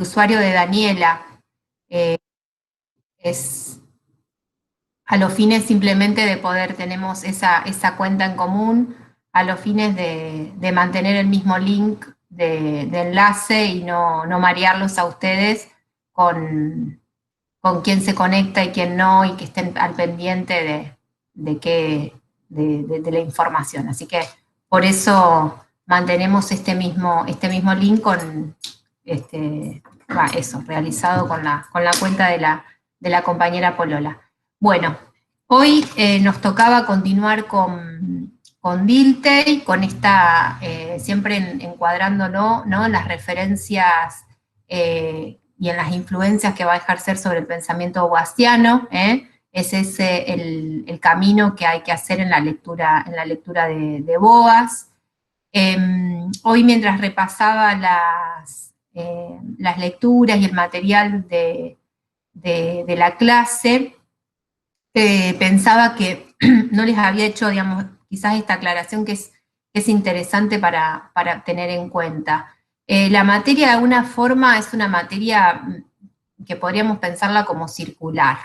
usuario de Daniela es a los fines simplemente de poder, tenemos esa cuenta en común, a los fines de mantener el mismo link de enlace y no marearlos a ustedes con quién se conecta y quién no, y que estén al pendiente de la información. Así que por eso mantenemos este mismo link con eso, realizado con la cuenta de la compañera Polola. Bueno, hoy nos tocaba continuar con Dilthey, con esta, siempre encuadrándolo, ¿no?, en las referencias y en las influencias que va a ejercer sobre el pensamiento boasiano. Es ese el camino que hay que hacer en la lectura de Boas. Hoy, mientras repasaba las lecturas y el material de la clase, pensaba que no les había hecho, digamos, quizás esta aclaración que es interesante para tener en cuenta. La materia, de alguna forma, es una materia que podríamos pensarla como circular,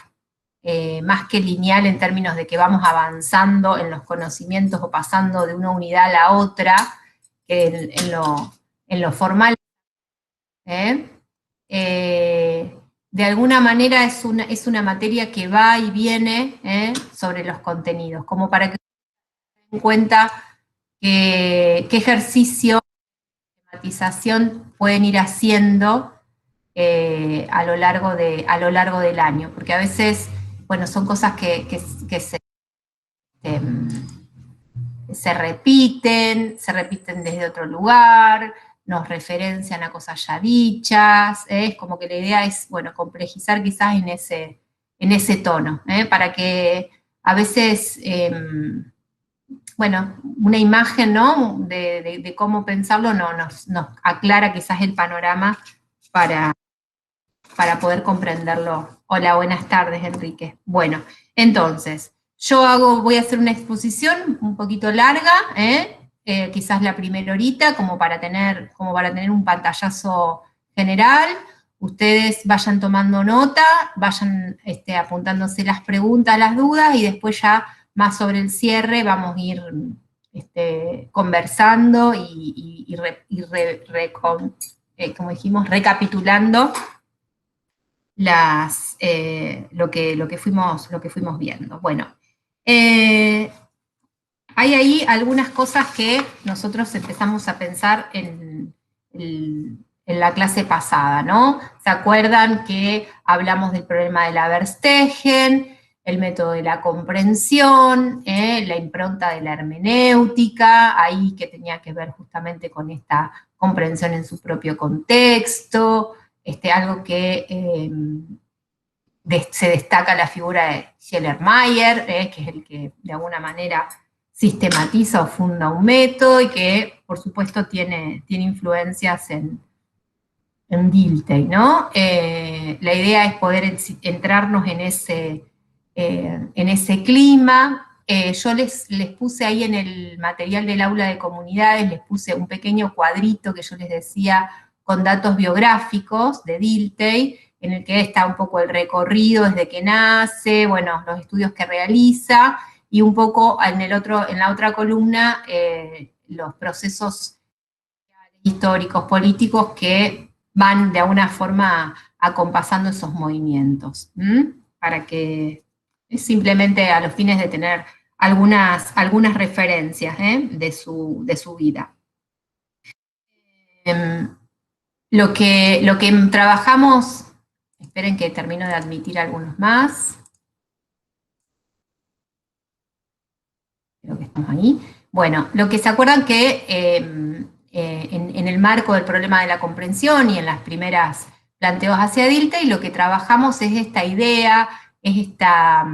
más que lineal en términos de que vamos avanzando en los conocimientos o pasando de una unidad a la otra, que en lo formal. De alguna manera es una materia que va y viene sobre los contenidos, como para que se den cuenta qué ejercicio de tematización pueden ir haciendo a lo largo del año, porque a veces, bueno, son cosas que se repiten desde otro lugar, nos referencian a cosas ya dichas, es como que la idea es, bueno, complejizar quizás en ese tono, para que a veces, bueno, una imagen, ¿no?, de cómo pensarlo nos aclara quizás el panorama para poder comprenderlo. Hola, buenas tardes, Enrique. Bueno, entonces, voy a hacer una exposición un poquito larga, quizás la primera horita, como para tener un pantallazo general. Ustedes vayan tomando nota, vayan apuntándose las preguntas, las dudas, y después ya más sobre el cierre vamos a ir conversando como dijimos, recapitulando lo que fuimos viendo. Bueno, hay ahí algunas cosas que nosotros empezamos a pensar en la clase pasada, ¿no? ¿Se acuerdan que hablamos del problema de la Verstegen, el método de la comprensión, la impronta de la hermenéutica, ahí que tenía que ver justamente con esta comprensión en su propio contexto, algo que se destaca la figura de Schleiermacher, que es el que de alguna manera sistematiza o funda un método y que, por supuesto, tiene influencias en Dilthey, ¿no? La idea es poder entrarnos en ese clima. Yo les puse ahí en el material del aula de comunidades, les puse un pequeño cuadrito que yo les decía con datos biográficos de Dilthey, en el que está un poco el recorrido desde que nace, bueno, los estudios que realiza, y un poco en la otra columna los procesos históricos, políticos que van de alguna forma acompasando esos movimientos, para que simplemente a los fines de tener algunas referencias de su vida. Lo que trabajamos, esperen que termino de admitir algunos más. Creo que estamos ahí. Bueno, lo que se acuerdan que en el marco del problema de la comprensión y en las primeras planteos hacia Dilthey, lo que trabajamos es esta idea, es esta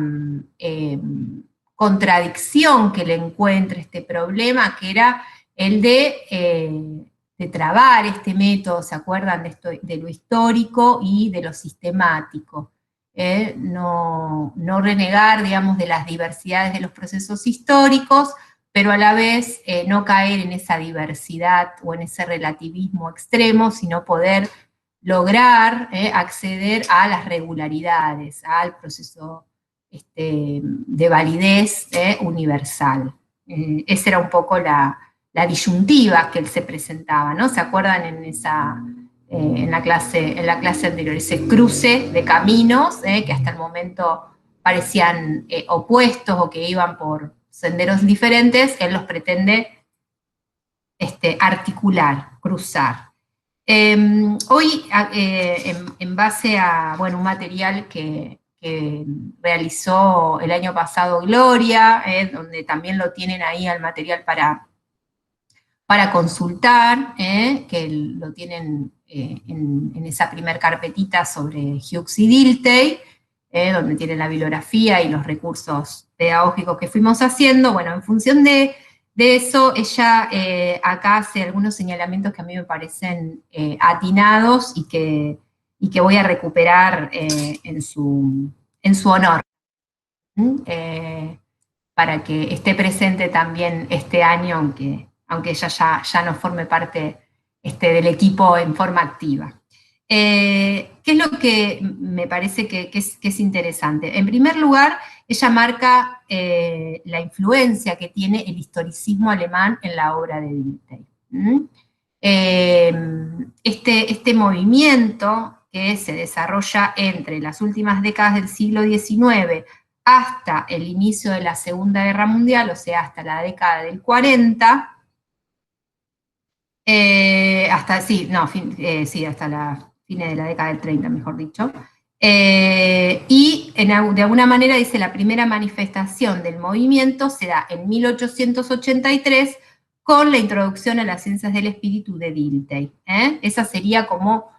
contradicción que le encuentra este problema, que era el de trabar este método, ¿se acuerdan? De lo histórico y de lo sistemático. No renegar, digamos, de las diversidades de los procesos históricos, pero a la vez no caer en esa diversidad o en ese relativismo extremo, sino poder lograr acceder a las regularidades, al proceso de validez universal. Esa era un poco la disyuntiva que él se presentaba, ¿no? ¿Se acuerdan en la clase anterior? Ese cruce de caminos que hasta el momento parecían opuestos o que iban por senderos diferentes, él los pretende articular, cruzar. Hoy, en base a un material que realizó el año pasado Gloria, donde también lo tienen ahí al material para consultar, que lo tienen en esa primer carpetita sobre Hughes y Dilthey, donde tienen la bibliografía y los recursos pedagógicos que fuimos haciendo. Bueno, en función de eso, ella acá hace algunos señalamientos que a mí me parecen atinados y que voy a recuperar en su honor, para que esté presente también este año, aunque ella ya no forme parte del equipo en forma activa. ¿Qué es lo que me parece que es interesante? En primer lugar, ella marca la influencia que tiene el historicismo alemán en la obra de Dilthey. Este movimiento que se desarrolla entre las últimas décadas del siglo XIX hasta el inicio de la Segunda Guerra Mundial, o sea, hasta la década del 40, hasta la fines de la década del 30, mejor dicho, y de alguna manera dice la primera manifestación del movimiento se da en 1883 con la introducción a las ciencias del espíritu de Dilthey. Esa sería como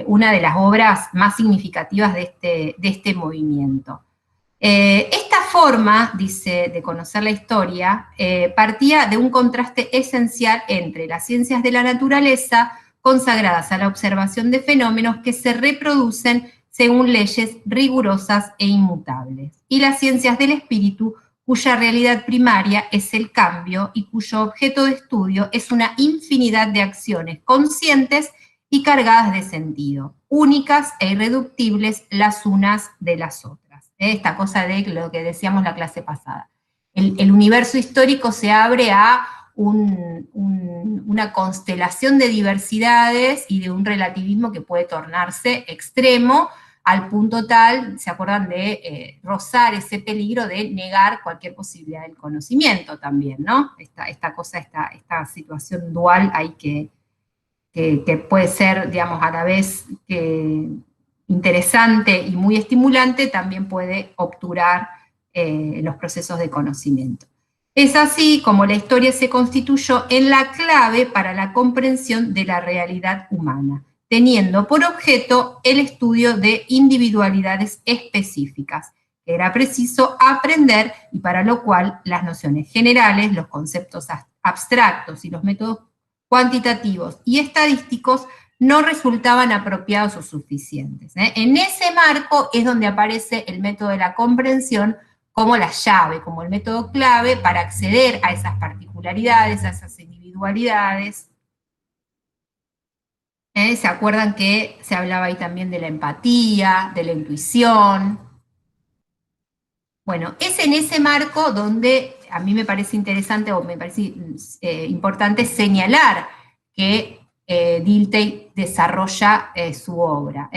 una de las obras más significativas de este movimiento. Esta forma, dice, de conocer la historia, partía de un contraste esencial entre las ciencias de la naturaleza, consagradas a la observación de fenómenos que se reproducen según leyes rigurosas e inmutables, y las ciencias del espíritu, cuya realidad primaria es el cambio y cuyo objeto de estudio es una infinidad de acciones conscientes y cargadas de sentido, únicas e irreductibles las unas de las otras. Esta cosa de lo que decíamos la clase pasada. El universo histórico se abre a una constelación de diversidades y de un relativismo que puede tornarse extremo al punto tal, ¿se acuerdan de rozar ese peligro de negar cualquier posibilidad del conocimiento también, ¿no? Esta situación dual ahí que puede ser, digamos, a la vez interesante y muy estimulante, también puede obturar los procesos de conocimiento. Es así como la historia se constituyó en la clave para la comprensión de la realidad humana, teniendo por objeto el estudio de individualidades específicas, que era preciso aprender y para lo cual las nociones generales, los conceptos abstractos y los métodos cuantitativos y estadísticos no resultaban apropiados o suficientes. En ese marco es donde aparece el método de la comprensión como la llave, como el método clave para acceder a esas particularidades, a esas individualidades. ¿Se acuerdan que se hablaba ahí también de la empatía, de la intuición? Bueno, es en ese marco donde a mí me parece interesante o me parece importante señalar que Dilthey desarrolla su obra.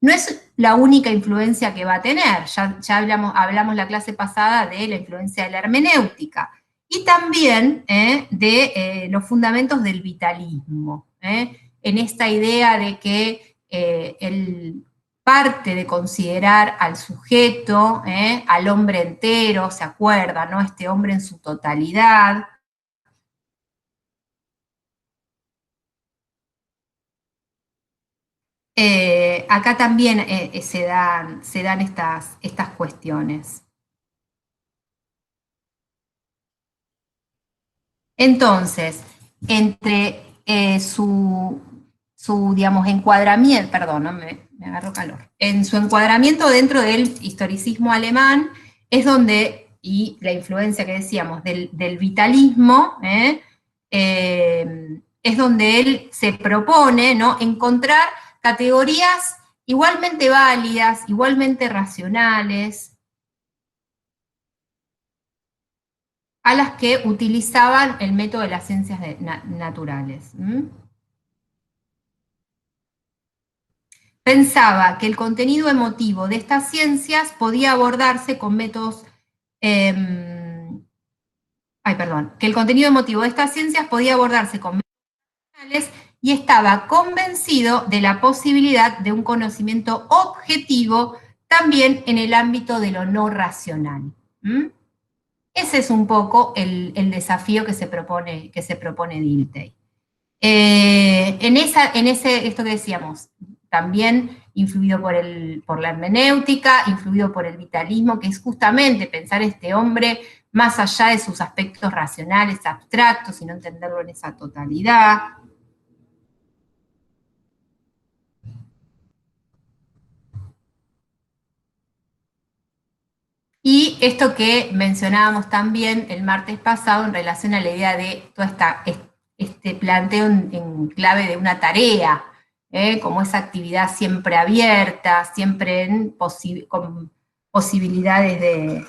No es la única influencia que va a tener, ya hablamos la clase pasada de la influencia de la hermenéutica, y también de los fundamentos del vitalismo, en esta idea de que el parte de considerar al sujeto, al hombre entero, ¿se acuerda, no? Este hombre en su totalidad. Acá también se dan estas cuestiones. Entonces, entre su digamos, encuadramiento, perdón, ¿no? me agarró calor, en su encuadramiento dentro del historicismo alemán es donde, y la influencia que decíamos del vitalismo, es donde él se propone, ¿no?, encontrar categorías igualmente válidas, igualmente racionales, a las que utilizaban el método de las ciencias naturales. Pensaba que el contenido emotivo de estas ciencias podía abordarse con métodos, que el contenido emotivo de estas ciencias podía abordarse con métodos y estaba convencido de la posibilidad de un conocimiento objetivo también en el ámbito de lo no racional. Ese es un poco el desafío que se propone Dilthey. Esto que decíamos, también influido por la hermenéutica, influido por el vitalismo, que es justamente pensar este hombre más allá de sus aspectos racionales, abstractos, sino entenderlo en esa totalidad. Y esto que mencionábamos también el martes pasado en relación a la idea de toda este planteo en clave de una tarea, como esa actividad siempre abierta, siempre con posibilidades de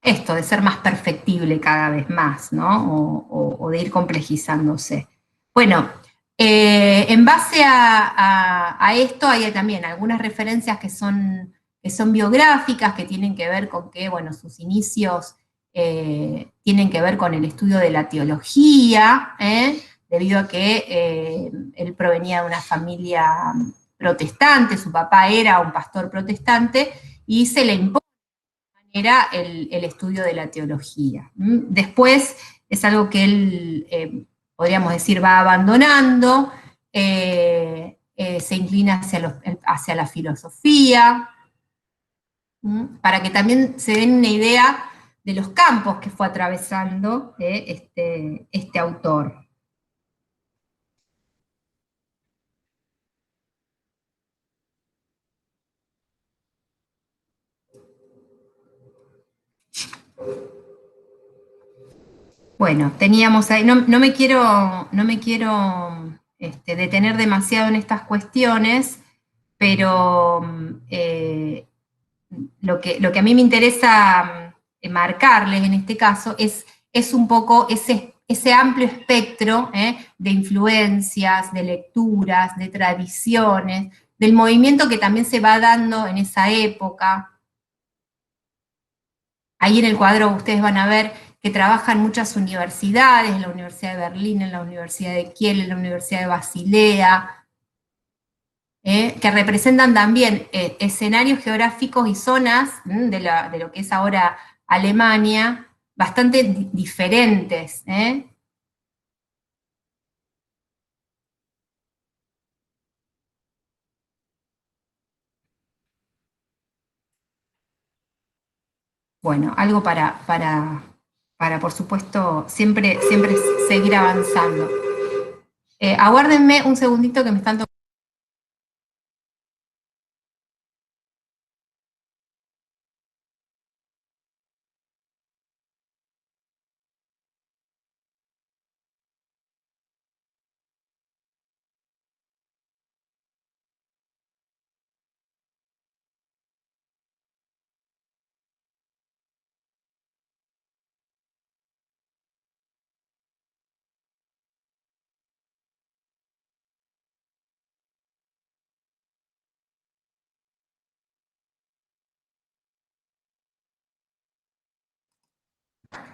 esto, de ser más perfectible cada vez más, ¿no? O de ir complejizándose. Bueno, en base a esto hay también algunas referencias que son biográficas, que tienen que ver con que, bueno, sus inicios tienen que ver con el estudio de la teología, debido a que él provenía de una familia protestante, su papá era un pastor protestante, y se le impone era el estudio de la teología. Después es algo que él, podríamos decir, va abandonando, se inclina hacia la filosofía, para que también se den una idea de los campos que fue atravesando este autor. Bueno, teníamos ahí, no me quiero detener demasiado en estas cuestiones, pero lo que a mí me interesa marcarles en este caso es un poco ese amplio espectro de influencias, de lecturas, de tradiciones, del movimiento que también se va dando en esa época. Ahí en el cuadro ustedes van a ver que trabajan muchas universidades, en la Universidad de Berlín, en la Universidad de Kiel, en la Universidad de Basilea, que representan también escenarios geográficos y zonas de lo que es ahora Alemania, bastante diferentes. Bueno, algo por supuesto, siempre seguir avanzando. Aguárdenme un segundito que me están tocando.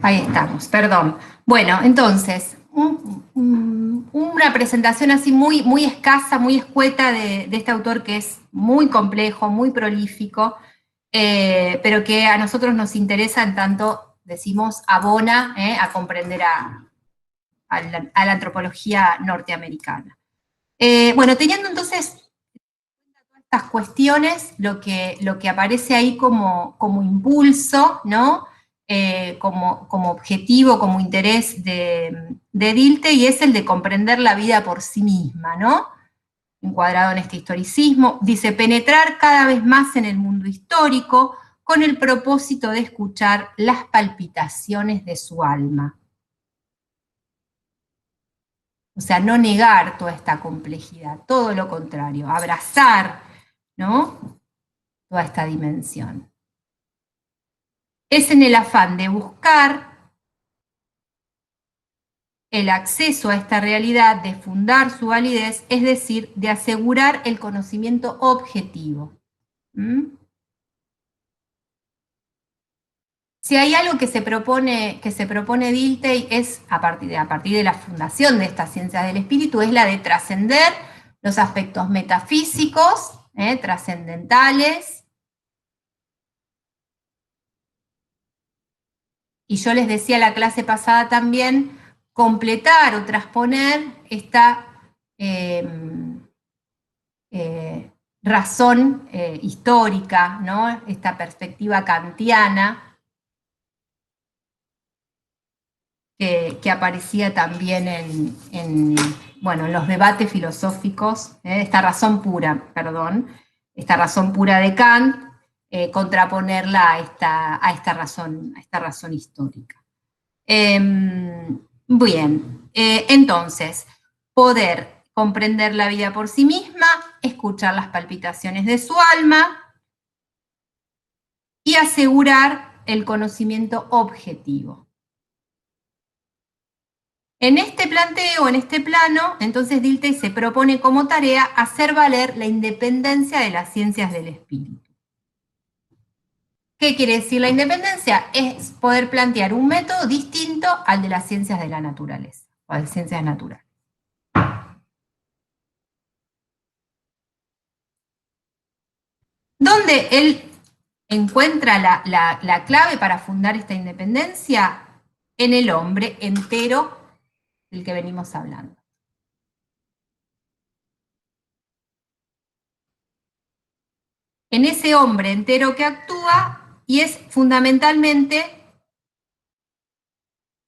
Ahí estamos, perdón. Bueno, entonces, una presentación así muy escasa, muy escueta de este autor que es muy complejo, muy prolífico, pero que a nosotros nos interesa en tanto, decimos, abona a comprender a la antropología norteamericana. Bueno, teniendo entonces estas cuestiones, lo que aparece ahí como impulso, ¿no? Como objetivo, como interés de Dilthey, y es el de comprender la vida por sí misma, ¿no? Encuadrado en este historicismo, dice, penetrar cada vez más en el mundo histórico con el propósito de escuchar las palpitaciones de su alma. O sea, no negar toda esta complejidad, todo lo contrario, abrazar, ¿no?, toda esta dimensión. Es en el afán de buscar el acceso a esta realidad, de fundar su validez, es decir, de asegurar el conocimiento objetivo. Si hay algo que se propone Dilthey es, a partir de la fundación de estas ciencias del espíritu, es la de trascender los aspectos metafísicos, trascendentales. Y yo les decía la clase pasada también, completar o transponer esta razón histórica, ¿no?, esta perspectiva kantiana, que aparecía también en los debates filosóficos, esta razón pura de Kant, contraponerla a esta razón histórica. Bien, entonces, poder comprender la vida por sí misma, escuchar las palpitaciones de su alma y asegurar el conocimiento objetivo. En este planteo, en este plano, entonces Dilthey se propone como tarea hacer valer la independencia de las ciencias del espíritu. ¿Qué quiere decir la independencia? Es poder plantear un método distinto al de las ciencias de la naturaleza, o de ciencias naturales. ¿Dónde él encuentra la clave para fundar esta independencia? En el hombre entero del que venimos hablando. En ese hombre entero que actúa, y es fundamentalmente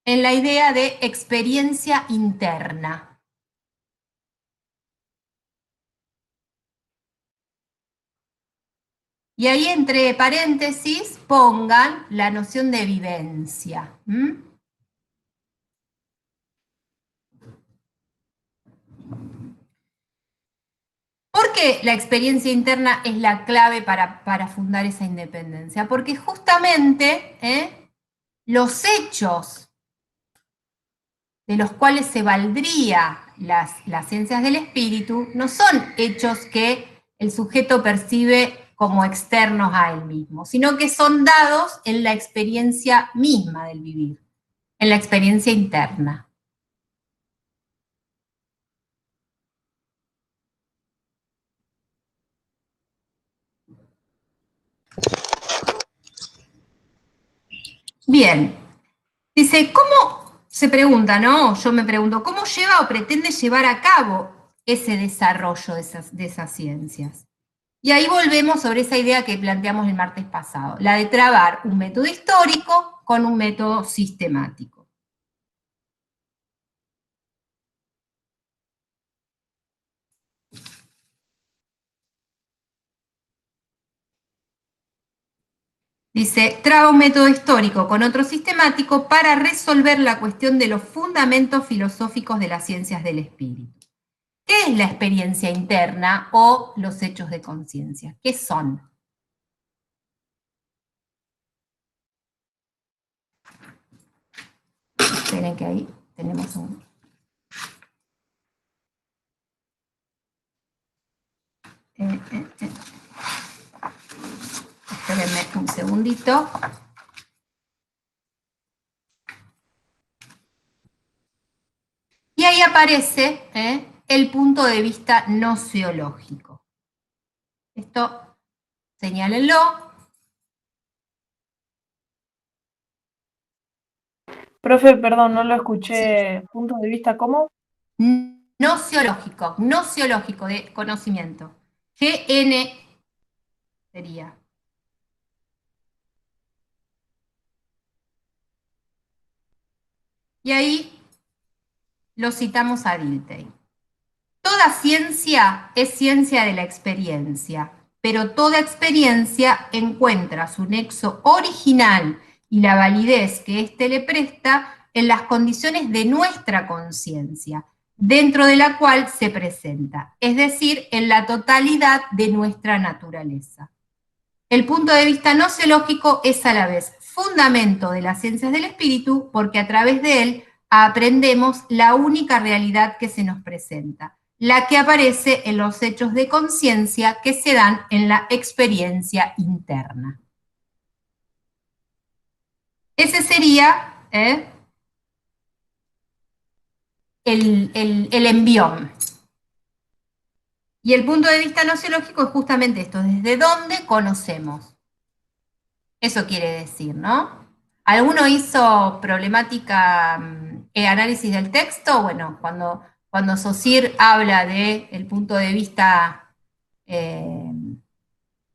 en la idea de experiencia interna. Y ahí entre paréntesis pongan la noción de vivencia. ¿Por qué la experiencia interna es la clave para fundar esa independencia? Porque justamente los hechos de los cuales se valdría las ciencias del espíritu no son hechos que el sujeto percibe como externos a él mismo, sino que son dados en la experiencia misma del vivir, en la experiencia interna. Bien, dice, ¿cómo se pregunta, no? Yo me pregunto, ¿cómo lleva o pretende llevar a cabo ese desarrollo de esas ciencias? Y ahí volvemos sobre esa idea que planteamos el martes pasado, la de trabar un método histórico con un método sistemático. Dice, traba un método histórico con otro sistemático para resolver la cuestión de los fundamentos filosóficos de las ciencias del espíritu. ¿Qué es la experiencia interna o los hechos de conciencia? ¿Qué son? Esperen que ahí tenemos un... Espérenme un segundito. Y ahí aparece el punto de vista gnoseológico. Esto, señálenlo. Profe, perdón, no lo escuché. ¿Punto de vista cómo? Gnoseológico, de conocimiento. GN sería. Y ahí lo citamos a Dilthey. Toda ciencia es ciencia de la experiencia, pero toda experiencia encuentra su nexo original y la validez que éste le presta en las condiciones de nuestra conciencia, dentro de la cual se presenta, es decir, en la totalidad de nuestra naturaleza. El punto de vista gnoseológico es a la vez fundamento de las ciencias del espíritu, porque a través de él aprendemos la única realidad que se nos presenta, la que aparece en los hechos de conciencia que se dan en la experiencia interna. Ese sería el envión. Y el punto de vista gnoseológico es justamente esto, desde dónde conocemos. Eso quiere decir, ¿no? ¿Alguno hizo problemática análisis del texto? Bueno, cuando Saussure habla del punto de vista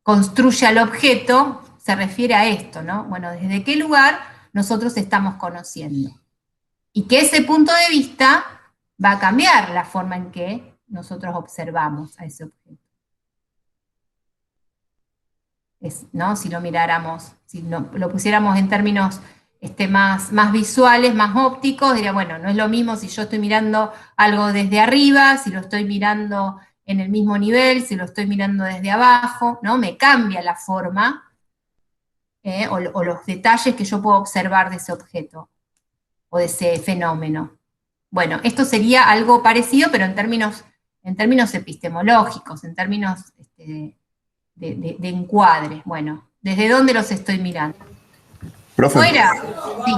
construye al objeto, se refiere a esto, ¿no? Bueno, ¿desde qué lugar nosotros estamos conociendo? Y que ese punto de vista va a cambiar la forma en que nosotros observamos a ese objeto. ¿No? Si lo miráramos, si lo pusiéramos en términos más visuales, más ópticos, diría, bueno, no es lo mismo si yo estoy mirando algo desde arriba, si lo estoy mirando en el mismo nivel, si lo estoy mirando desde abajo, ¿no? Me cambia la forma o los detalles que yo puedo observar de ese objeto o de ese fenómeno. Bueno, esto sería algo parecido, pero en términos epistemológicos, en términos de encuadre. Bueno, ¿desde dónde los estoy mirando? Profe, Fuera, sí.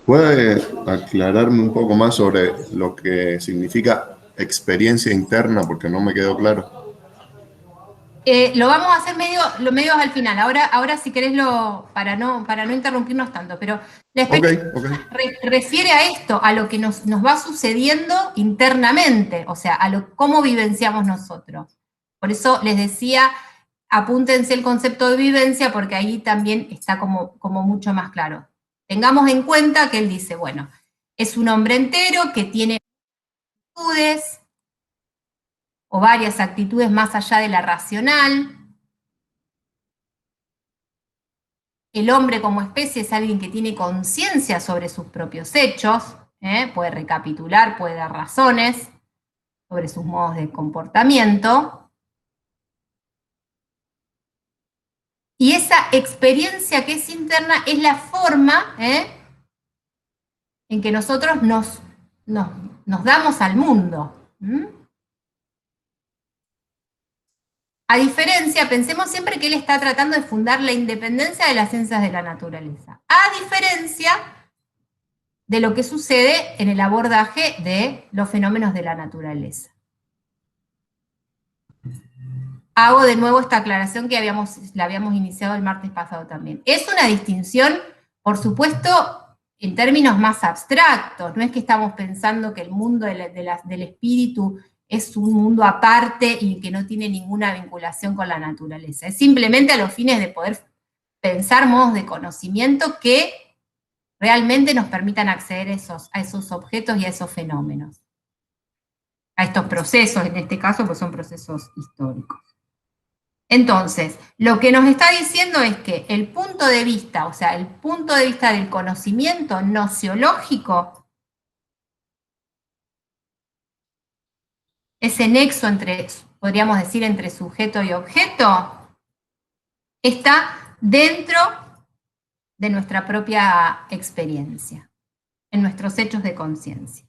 ¿puede aclararme un poco más sobre lo que significa experiencia interna? Porque no me quedó claro. Lo vamos a hacer medio al final. Ahora si querés, para no interrumpirnos tanto, pero la experiencia refiere a esto, a lo que nos va sucediendo internamente, o sea, cómo vivenciamos nosotros. Por eso les decía, apúntense el concepto de vivencia, porque ahí también está como mucho más claro. Tengamos en cuenta que él dice, bueno, es un hombre entero que tiene actitudes, o varias actitudes más allá de la racional. El hombre como especie es alguien que tiene conciencia sobre sus propios hechos, puede recapitular, puede dar razones sobre sus modos de comportamiento. Y esa experiencia que es interna es la forma en que nosotros nos damos al mundo. A diferencia, pensemos siempre que él está tratando de fundar la independencia de las ciencias de la naturaleza. A diferencia de lo que sucede en el abordaje de los fenómenos de la naturaleza. Hago de nuevo esta aclaración que la habíamos iniciado el martes pasado también. Es una distinción, por supuesto, en términos más abstractos. No es que estamos pensando que el mundo del espíritu es un mundo aparte y que no tiene ninguna vinculación con la naturaleza. Es simplemente a los fines de poder pensar modos de conocimiento que realmente nos permitan acceder a esos objetos y a esos fenómenos. A estos procesos, en este caso, pues son procesos históricos. Entonces, lo que nos está diciendo es que el punto de vista, o sea, el punto de vista del conocimiento gnoseológico, ese nexo podríamos decir, entre sujeto y objeto, está dentro de nuestra propia experiencia, en nuestros hechos de conciencia.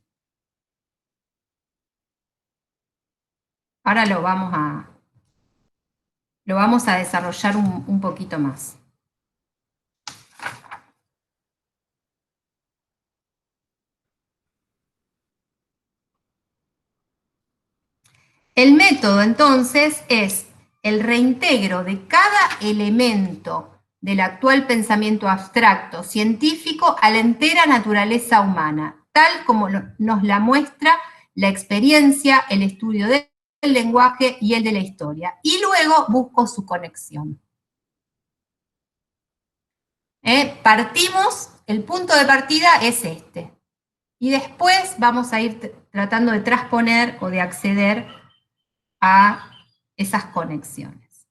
Ahora lo vamos a desarrollar un poquito más. El método, entonces, es el reintegro de cada elemento del actual pensamiento abstracto científico a la entera naturaleza humana, tal como nos la muestra la experiencia, el estudio del lenguaje y el de la historia. Y luego busco su conexión. El punto de partida es este. Y después vamos a ir tratando de transponer o de acceder a esas conexiones.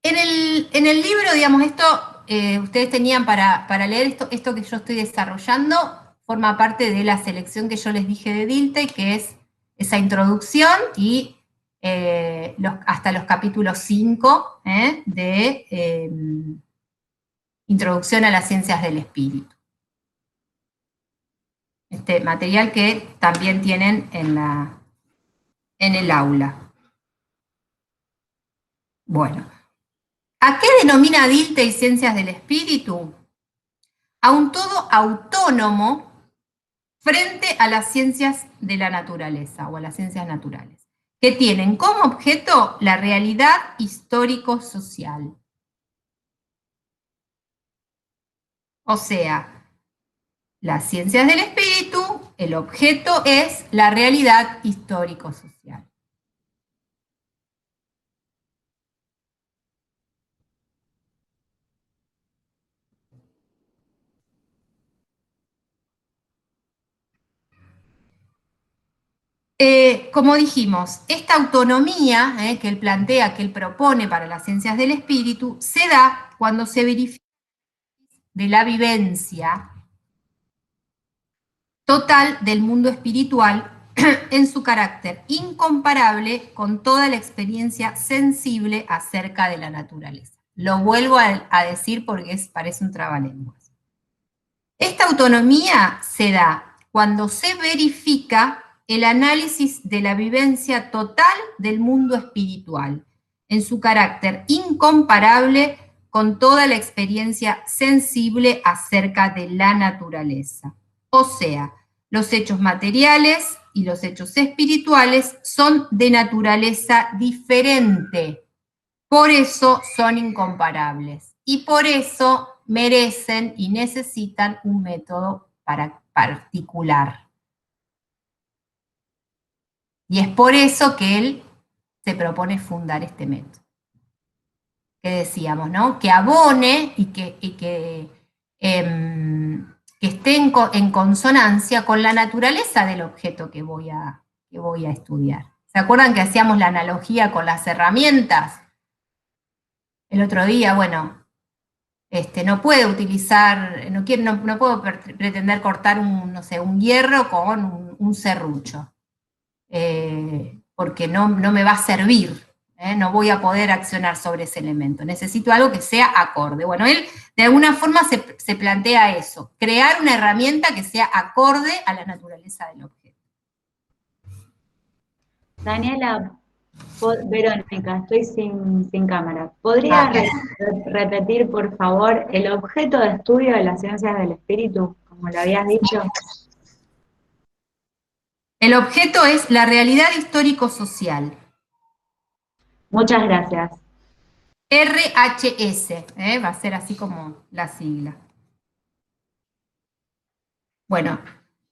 En el libro, digamos, esto ustedes tenían para leer esto que yo estoy desarrollando, forma parte de la selección que yo les dije de Dilthey, que es esa introducción y hasta los capítulos 5 de Introducción a las Ciencias del Espíritu. Este material que también tienen en el aula. Bueno, ¿a qué denomina Dilthey Ciencias del Espíritu? A un todo autónomo frente a las ciencias de la naturaleza o a las ciencias naturales, que tienen como objeto la realidad histórico-social. O sea, las ciencias del espíritu, el objeto es la realidad histórico-social. Como dijimos, esta autonomía que él plantea, que él propone para las ciencias del espíritu, se da cuando se verifica de la vivencia total del mundo espiritual en su carácter incomparable con toda la experiencia sensible acerca de la naturaleza. Lo vuelvo a decir porque parece un trabalenguas. Esta autonomía se da cuando se verifica el análisis de la vivencia total del mundo espiritual, en su carácter incomparable con toda la experiencia sensible acerca de la naturaleza. O sea, los hechos materiales y los hechos espirituales son de naturaleza diferente. Por eso son incomparables. Y por eso merecen y necesitan un método particular. Y es por eso que él se propone fundar este método. Que decíamos, ¿no? Que abone y que esté en consonancia con la naturaleza del objeto que voy a estudiar. ¿Se acuerdan que hacíamos la analogía con las herramientas? El otro día, bueno, no puedo utilizar, no puedo pretender cortar un hierro con un serrucho, porque no me va a servir, no voy a poder accionar sobre ese elemento. Necesito algo que sea acorde. Bueno, él de alguna forma se plantea eso, crear una herramienta que sea acorde a la naturaleza del objeto. Daniela, Verónica, estoy sin cámara. ¿Podría repetir, por favor, el objeto de estudio de las ciencias del espíritu, como lo habías dicho? El objeto es la realidad histórico-social. Muchas gracias. RHS, va a ser así como la sigla. Bueno,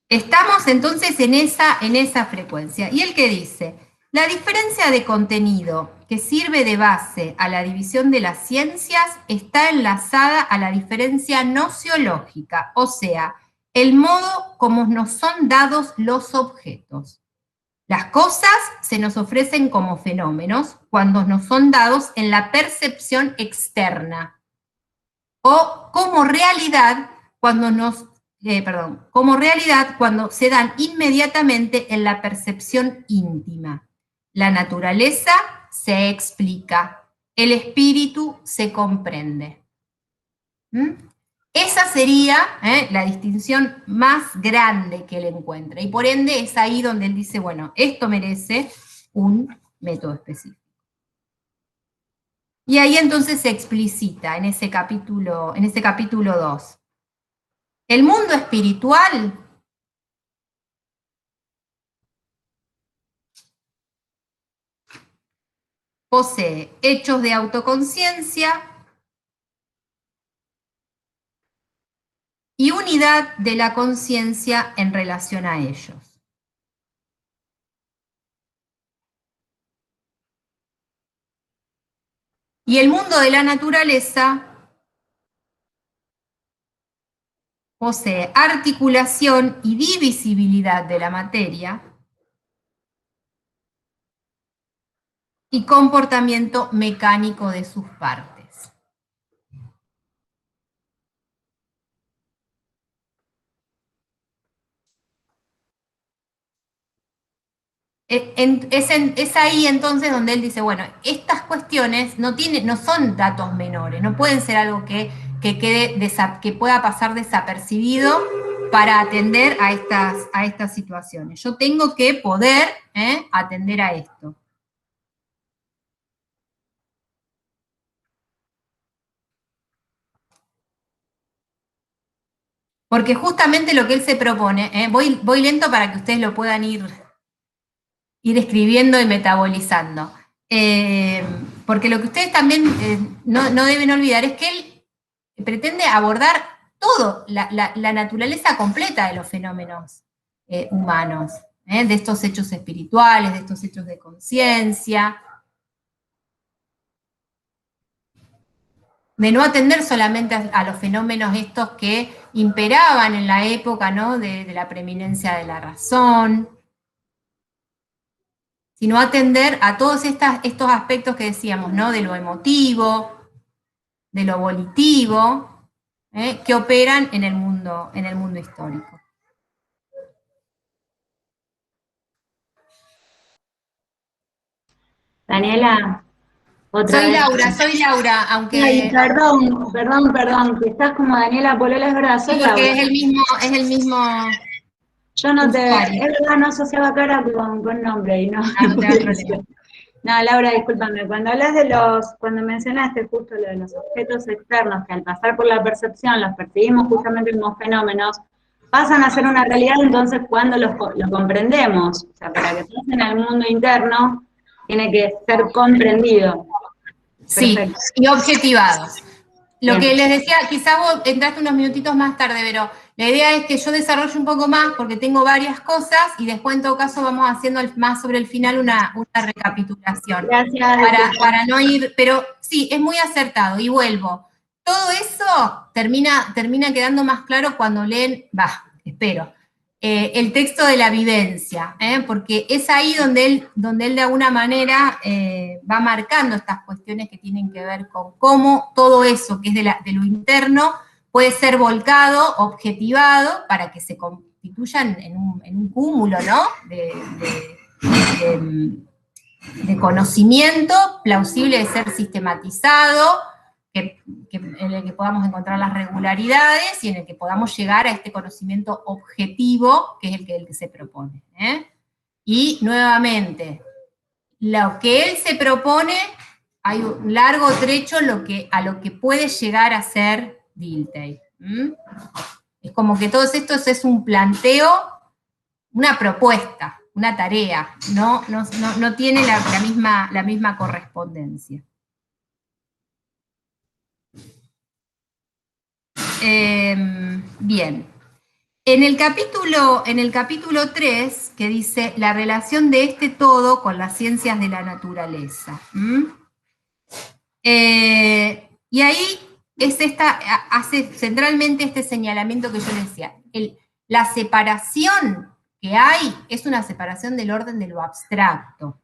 estamos entonces en esa frecuencia. ¿Y el que dice? La diferencia de contenido que sirve de base a la división de las ciencias está enlazada a la diferencia nociológica, o sea, el modo como nos son dados los objetos. Las cosas se nos ofrecen como fenómenos cuando nos son dados en la percepción externa, o como realidad cuando se dan inmediatamente en la percepción íntima. La naturaleza se explica, el espíritu se comprende. Esa sería la distinción más grande que él encuentra, y por ende es ahí donde él dice, bueno, esto merece un método específico. Y ahí entonces se explicita en ese capítulo 2. El mundo espiritual posee hechos de autoconciencia y unidad de la conciencia en relación a ellos. Y el mundo de la naturaleza posee articulación y divisibilidad de la materia y comportamiento mecánico de sus partes. Es ahí entonces donde él dice, bueno, estas cuestiones no son datos menores, no pueden ser algo que pueda pasar desapercibido para atender a estas situaciones. Yo tengo que poder atender a esto. Porque justamente lo que él se propone, voy lento para que ustedes lo puedan ir escribiendo y metabolizando. Porque lo que ustedes también no deben olvidar es que él pretende abordar todo, la naturaleza completa de los fenómenos humanos, de estos hechos espirituales, de estos hechos de conciencia, de no atender solamente a los fenómenos estos que imperaban en la época, ¿no? de la preeminencia de la razón, sino atender a todos estos aspectos que decíamos, ¿no? De lo emotivo, de lo volitivo, que operan en el mundo histórico. Daniela, otra vez. Soy Laura, aunque... Ay, perdón, que estás como Daniela Polola, es verdad, Sí, sos porque Laura. es el mismo Yo no usuario. es verdad, no asociaba cara con nombre y no. No te da problema. No, Laura, discúlpame, cuando mencionaste justo lo de los objetos externos, que al pasar por la percepción los percibimos justamente como fenómenos, pasan a ser una realidad entonces cuando los comprendemos. O sea, para que pasen al mundo interno, tiene que ser comprendido. Sí, Perfecto. y objetivados. Lo Bien. que les decía, quizás vos entraste unos minutitos más tarde, pero la idea es que yo desarrolle un poco más porque tengo varias cosas y después en todo caso vamos haciendo más sobre el final una recapitulación. Gracias. Para no ir, pero sí, es muy acertado y vuelvo. Todo eso termina quedando más claro cuando leen, espero, el texto de la vivencia, porque es ahí donde él de alguna manera va marcando estas cuestiones que tienen que ver con cómo todo eso que es de lo interno puede ser volcado, objetivado, para que se constituyan en un cúmulo, ¿no? de conocimiento plausible de ser sistematizado, en el que podamos encontrar las regularidades y en el que podamos llegar a este conocimiento objetivo, que es el que se propone. Y nuevamente, lo que él se propone, hay un largo trecho a lo que puede llegar a ser Dilthey. Es como que todo esto es un planteo, una propuesta, una tarea, no tiene la misma correspondencia. Bien. En el capítulo 3, que dice la relación de este todo con las ciencias de la naturaleza. Y ahí hace centralmente este señalamiento que yo les decía. La separación que hay es una separación del orden de lo abstracto.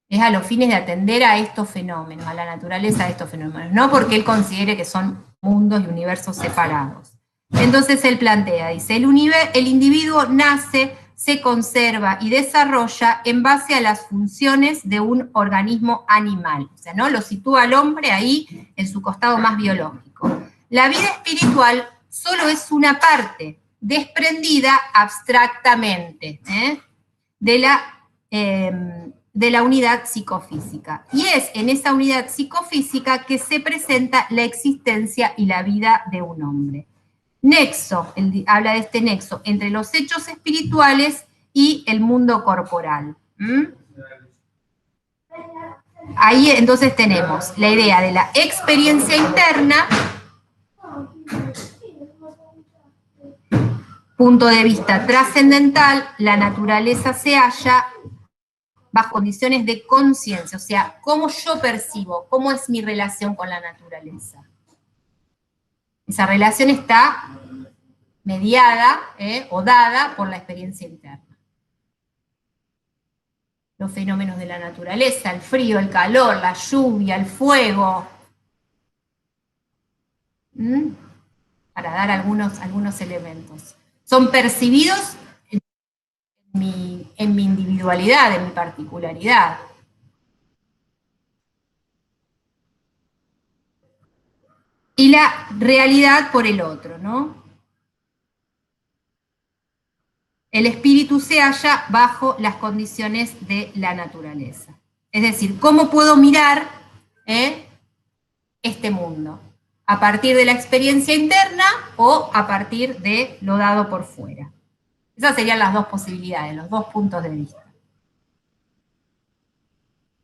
Es a los fines de atender a estos fenómenos, a la naturaleza de estos fenómenos, no porque él considere que son mundos y universos separados. Entonces él plantea, dice, el individuo nace, se conserva y desarrolla en base a las funciones de un organismo animal. O sea, ¿no? Lo sitúa al hombre ahí en su costado más biológico. La vida espiritual solo es una parte, desprendida abstractamente, de la unidad psicofísica. Y es en esa unidad psicofísica que se presenta la existencia y la vida de un hombre. Nexo, habla de este nexo entre los hechos espirituales y el mundo corporal. Ahí entonces tenemos la idea de la experiencia interna, punto de vista trascendental, la naturaleza se halla bajo condiciones de conciencia, o sea, cómo yo percibo, cómo es mi relación con la naturaleza. Esa relación está mediada o dada por la experiencia interna. Los fenómenos de la naturaleza, el frío, el calor, la lluvia, el fuego, para dar algunos elementos. Son percibidos en en mi individualidad, en mi particularidad. Y la realidad por el otro, ¿no? El espíritu se halla bajo las condiciones de la naturaleza. Es decir, ¿cómo puedo mirar este mundo? ¿A partir de la experiencia interna o a partir de lo dado por fuera? Esas serían las dos posibilidades, los dos puntos de vista.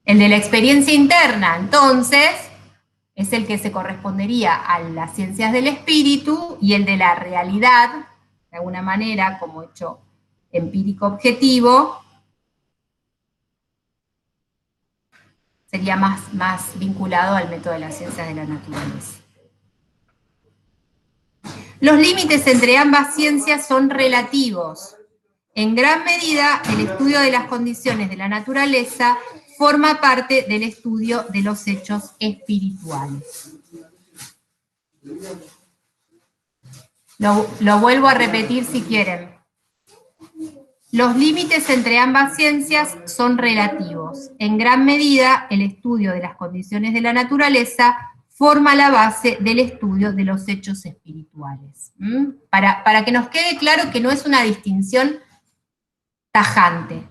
El de la experiencia interna, entonces, es el que se correspondería a las ciencias del espíritu, y el de la realidad, de alguna manera, como hecho empírico objetivo, sería más vinculado al método de las ciencias de la naturaleza. Los límites entre ambas ciencias son relativos. En gran medida, el estudio de las condiciones de la naturaleza forma parte del estudio de los hechos espirituales. Lo vuelvo a repetir si quieren. Los límites entre ambas ciencias son relativos. En gran medida, el estudio de las condiciones de la naturaleza forma la base del estudio de los hechos espirituales. Para que nos quede claro que no es una distinción tajante.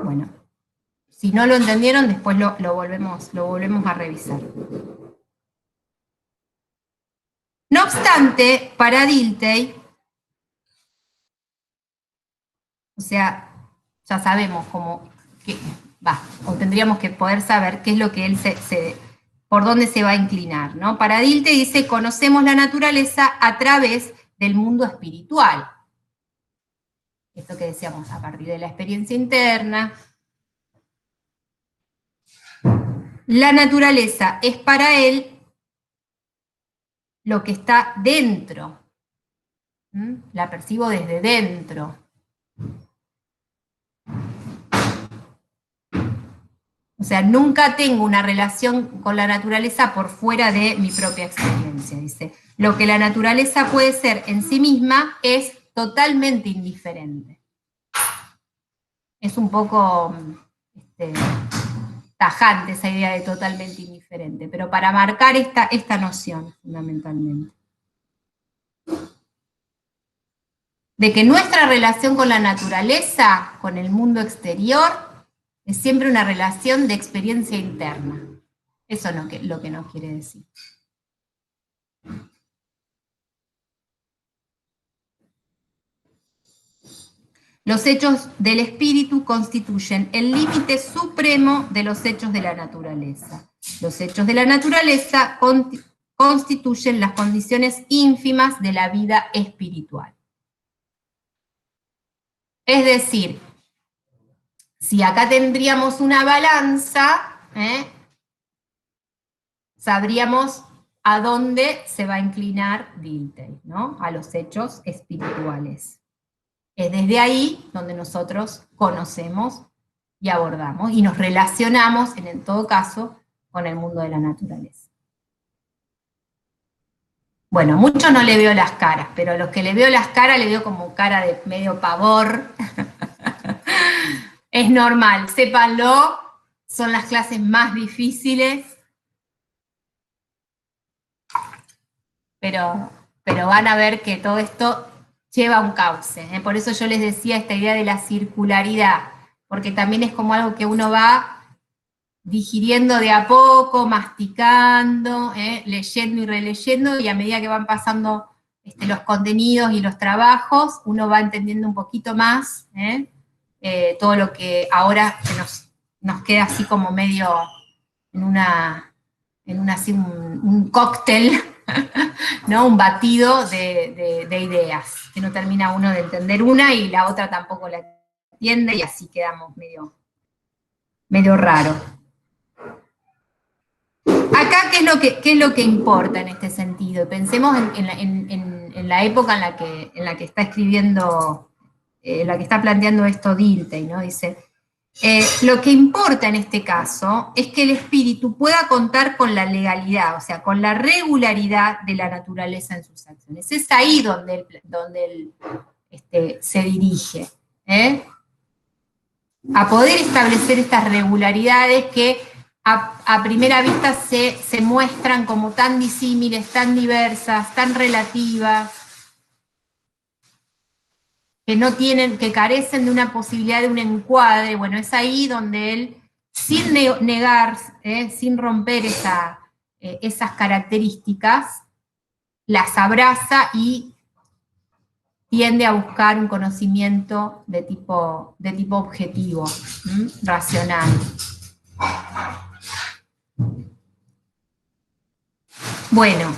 Bueno, si no lo entendieron, después lo volvemos a revisar. No obstante, para Dilthey, o sea, ya sabemos o tendríamos que poder saber qué es lo que él por dónde se va a inclinar, ¿no? Para Dilthey dice, conocemos la naturaleza a través del mundo espiritual. Esto que decíamos, a partir de la experiencia interna. La naturaleza es para él lo que está dentro. La percibo desde dentro. O sea, nunca tengo una relación con la naturaleza por fuera de mi propia experiencia, dice. Lo que la naturaleza puede ser en sí misma es totalmente indiferente. Es un poco tajante esa idea de totalmente indiferente, pero para marcar esta noción, fundamentalmente. De que nuestra relación con la naturaleza, con el mundo exterior, es siempre una relación de experiencia interna. Eso es lo que nos quiere decir. Los hechos del espíritu constituyen el límite supremo de los hechos de la naturaleza. Los hechos de la naturaleza constituyen las condiciones ínfimas de la vida espiritual. Es decir, si acá tendríamos una balanza, sabríamos a dónde se va a inclinar Dilthey, ¿no? A los hechos espirituales. Es desde ahí donde nosotros conocemos y abordamos y nos relacionamos, en todo caso, con el mundo de la naturaleza. Bueno, mucho no le veo las caras, pero a los que le veo las caras, le veo como cara de medio pavor. Es normal, sépanlo, son las clases más difíciles, pero van a ver que todo esto lleva un cauce. Por eso yo les decía esta idea de la circularidad, porque también es como algo que uno va digiriendo de a poco, masticando, leyendo y releyendo, y a medida que van pasando los contenidos y los trabajos, uno va entendiendo un poquito más todo lo que ahora nos queda así como medio en un cóctel, ¿no? Un batido de ideas, que no termina uno de entender una y la otra tampoco la entiende, y así quedamos medio raro. Acá, ¿qué es lo que importa en este sentido? Pensemos en la época en la que está escribiendo, en la que está planteando esto Dilthey, ¿no? Dice, Lo que importa en este caso es que el espíritu pueda contar con la legalidad, o sea, con la regularidad de la naturaleza en sus acciones. Es ahí donde él se dirige, a poder establecer estas regularidades que a primera vista se muestran como tan disímiles, tan diversas, tan relativas, que no tienen, que carecen de una posibilidad de un encuadre. Bueno, es ahí donde él, sin negar, sin romper esas características, las abraza y tiende a buscar un conocimiento de tipo objetivo, racional. Bueno.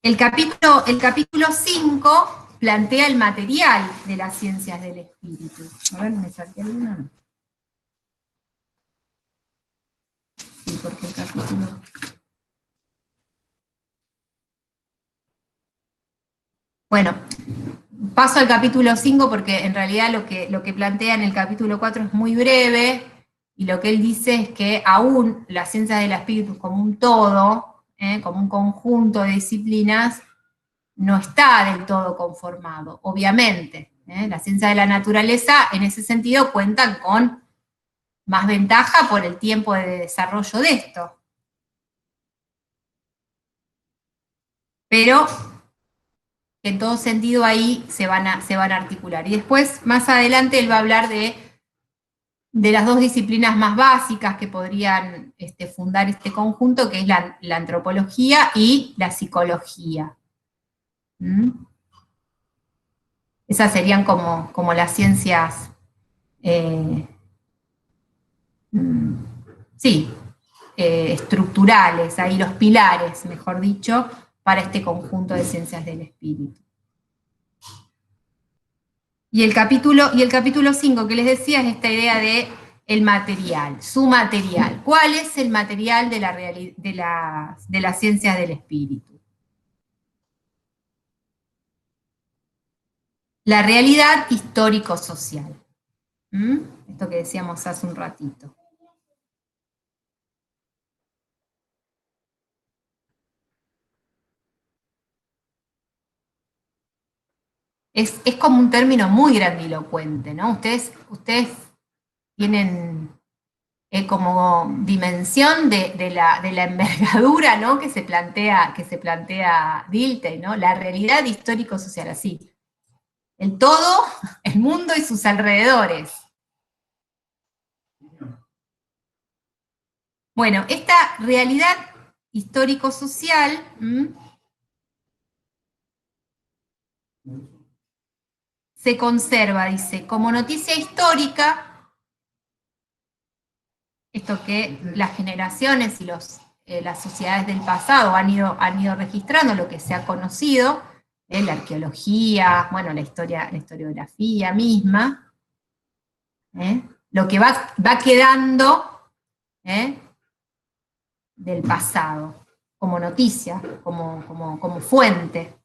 El capítulo 5 plantea el material de las ciencias del espíritu. A ver, ¿me salté alguna? Sí, porque el capítulo... Bueno, paso al capítulo 5 porque en realidad lo que plantea en el capítulo 4 es muy breve, y lo que él dice es que aún las ciencias del espíritu como un todo, como un conjunto de disciplinas, no está del todo conformado, obviamente. Las ciencias de la naturaleza, en ese sentido, cuentan con más ventaja por el tiempo de desarrollo de esto. Pero en todo sentido ahí se van a articular. Y después, más adelante, él va a hablar de las dos disciplinas más básicas que podrían fundar este conjunto, que es la antropología y la psicología. Esas serían como las ciencias, estructurales, ahí los pilares, mejor dicho, para este conjunto de ciencias del espíritu. Y el capítulo 5 que les decía es esta idea de el material, su material. ¿Cuál es el material de las ciencias del espíritu? La realidad histórico-social. Esto que decíamos hace un ratito. Es como un término muy grandilocuente, ¿no? Ustedes tienen como dimensión de la envergadura, ¿no? que se plantea Dilthey, ¿no? La realidad histórico-social, así. El todo, el mundo y sus alrededores. Bueno, esta realidad histórico-social se conserva, dice, como noticia histórica, esto que las generaciones y las sociedades del pasado han ido registrando, lo que se ha conocido, la arqueología, bueno, la historiografía misma, lo que va quedando del pasado, como noticia, como fuente.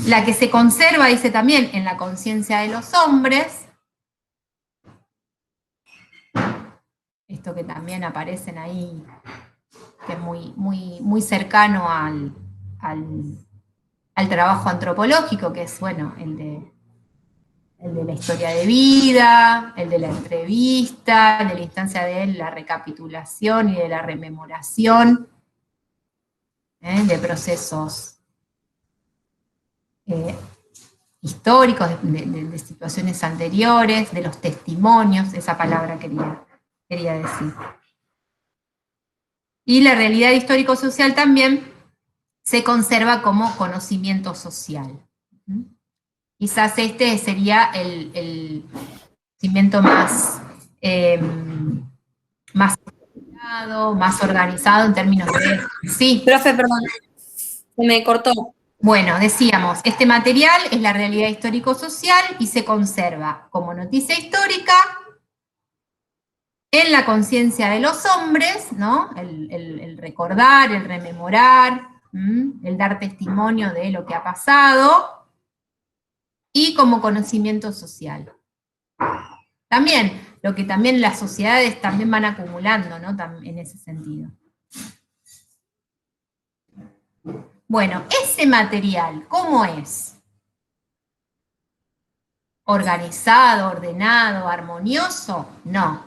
La que se conserva, dice también, en la conciencia de los hombres, esto que también aparecen ahí, que es muy cercano al trabajo antropológico, que es, bueno, el de la historia de vida, el de la entrevista, el de la instancia de la recapitulación y de la rememoración de procesos históricos, de situaciones anteriores, de los testimonios, esa palabra quería decir. Y la realidad histórico-social también se conserva como conocimiento social. Quizás este sería el conocimiento más organizado en términos de... Sí. Profe, perdón, se me cortó. Bueno, decíamos, este material es la realidad histórico-social y se conserva como noticia histórica en la conciencia de los hombres, ¿no? El recordar, el rememorar, el dar testimonio de lo que ha pasado, y como conocimiento social. También, lo que también las sociedades también van acumulando, ¿no? En ese sentido. Bueno, ese material, ¿cómo es? ¿Organizado, ordenado, armonioso? No.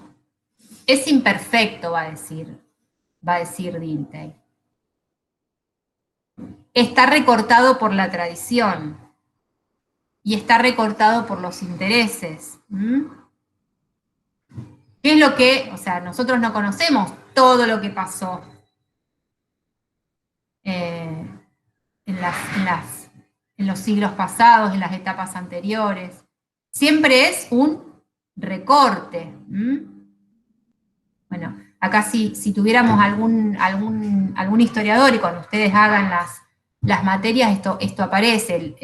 Es imperfecto, va a decir Dilthey. Está recortado por la tradición. Y está recortado por los intereses. ¿Qué es lo que, o sea, nosotros no conocemos todo lo que pasó en los siglos pasados, en las etapas anteriores? Siempre es un recorte. Bueno, acá si tuviéramos algún historiador, y cuando ustedes hagan las materias, esto aparece.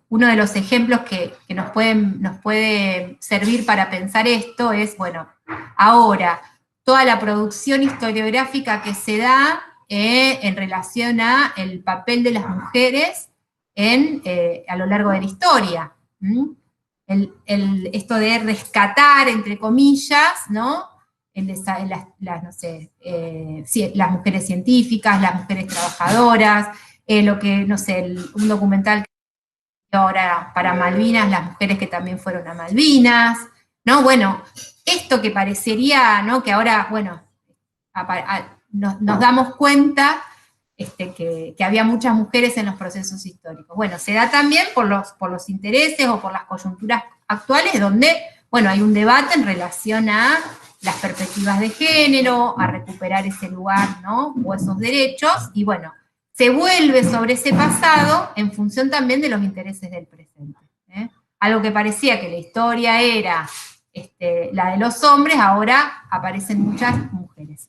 Uno de los ejemplos que nos puede servir para pensar esto es, bueno, ahora, toda la producción historiográfica que se da en relación a el papel de las mujeres a lo largo de la historia. Esto de rescatar, entre comillas, ¿no? Las mujeres científicas, las mujeres trabajadoras, un documental ahora para Malvinas, las mujeres que también fueron a Malvinas, ¿no? Bueno, esto que parecería, ¿no? Que ahora, bueno, nos damos cuenta que había muchas mujeres en los procesos históricos. Bueno, se da también por los intereses o por las coyunturas actuales, donde, bueno, hay un debate en relación a las perspectivas de género, a recuperar ese lugar, ¿no? O esos derechos, y bueno, se vuelve sobre ese pasado en función también de los intereses del presente. Algo que parecía que la historia era la de los hombres, ahora aparecen muchas mujeres.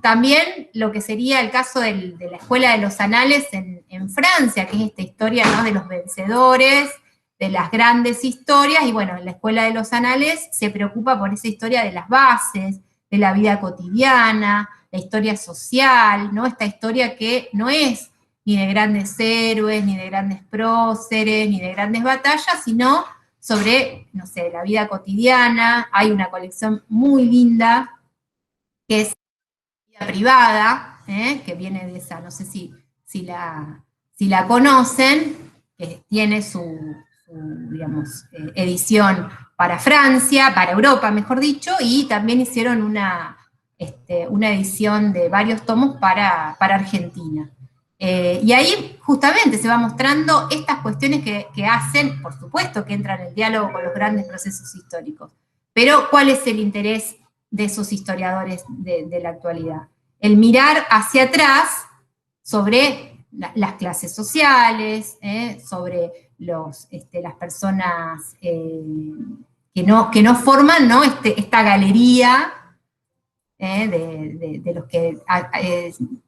También lo que sería el caso de la Escuela de los Anales en Francia, que es esta historia, ¿no? De los vencedores, de las grandes historias, y bueno, en la Escuela de los Anales se preocupa por esa historia de las bases, de la vida cotidiana, la historia social, ¿no? Esta historia que no es ni de grandes héroes, ni de grandes próceres, ni de grandes batallas, sino sobre, no sé, la vida cotidiana. Hay una colección muy linda, que es vida privada, que viene de esa, no sé si la conocen, que tiene su digamos, edición para Francia, para Europa, mejor dicho, y también hicieron una edición de varios tomos para Argentina. Y ahí justamente se va mostrando estas cuestiones que hacen, por supuesto que entran en el diálogo con los grandes procesos históricos, pero ¿cuál es el interés de esos historiadores de la actualidad? El mirar hacia atrás sobre las clases sociales, sobre las personas que no forman, ¿no? Esta galería de los que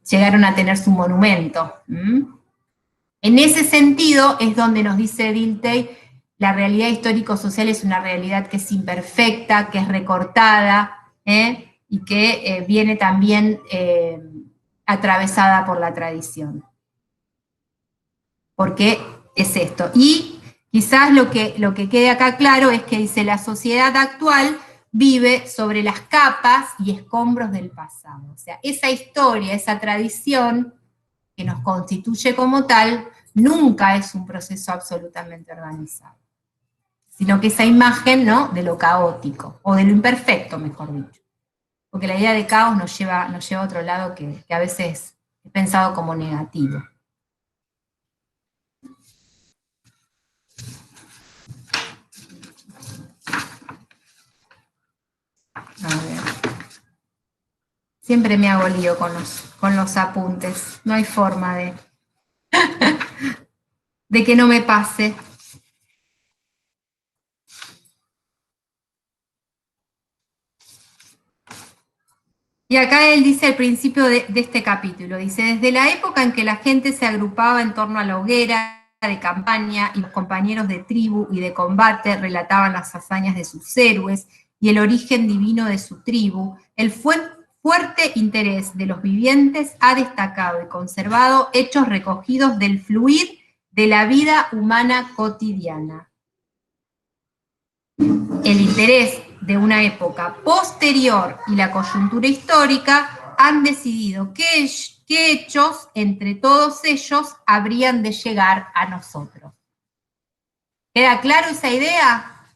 llegaron a tener su monumento. En ese sentido es donde nos dice Dilthey, la realidad histórico-social es una realidad que es imperfecta, que es recortada, y que viene también atravesada por la tradición. Porque es esto. Y quizás lo que quede acá claro es que dice, la sociedad actual vive sobre las capas y escombros del pasado. O sea, esa historia, esa tradición que nos constituye como tal, nunca es un proceso absolutamente organizado, sino que esa imagen, ¿no?, de lo caótico, o de lo imperfecto, mejor dicho. Porque la idea de caos nos lleva a otro lado que a veces es pensado como negativo. A ver. Siempre me hago lío con los apuntes. No hay forma de que no me pase. Y acá él dice al principio de este capítulo, dice, desde la época en que la gente se agrupaba en torno a la hoguera de campaña y los compañeros de tribu y de combate relataban las hazañas de sus héroes y el origen divino de su tribu, el fuerte interés de los vivientes ha destacado y conservado hechos recogidos del fluir de la vida humana cotidiana. El interés de una época posterior y la coyuntura histórica han decidido qué hechos entre todos ellos habrían de llegar a nosotros. ¿Queda claro esa idea?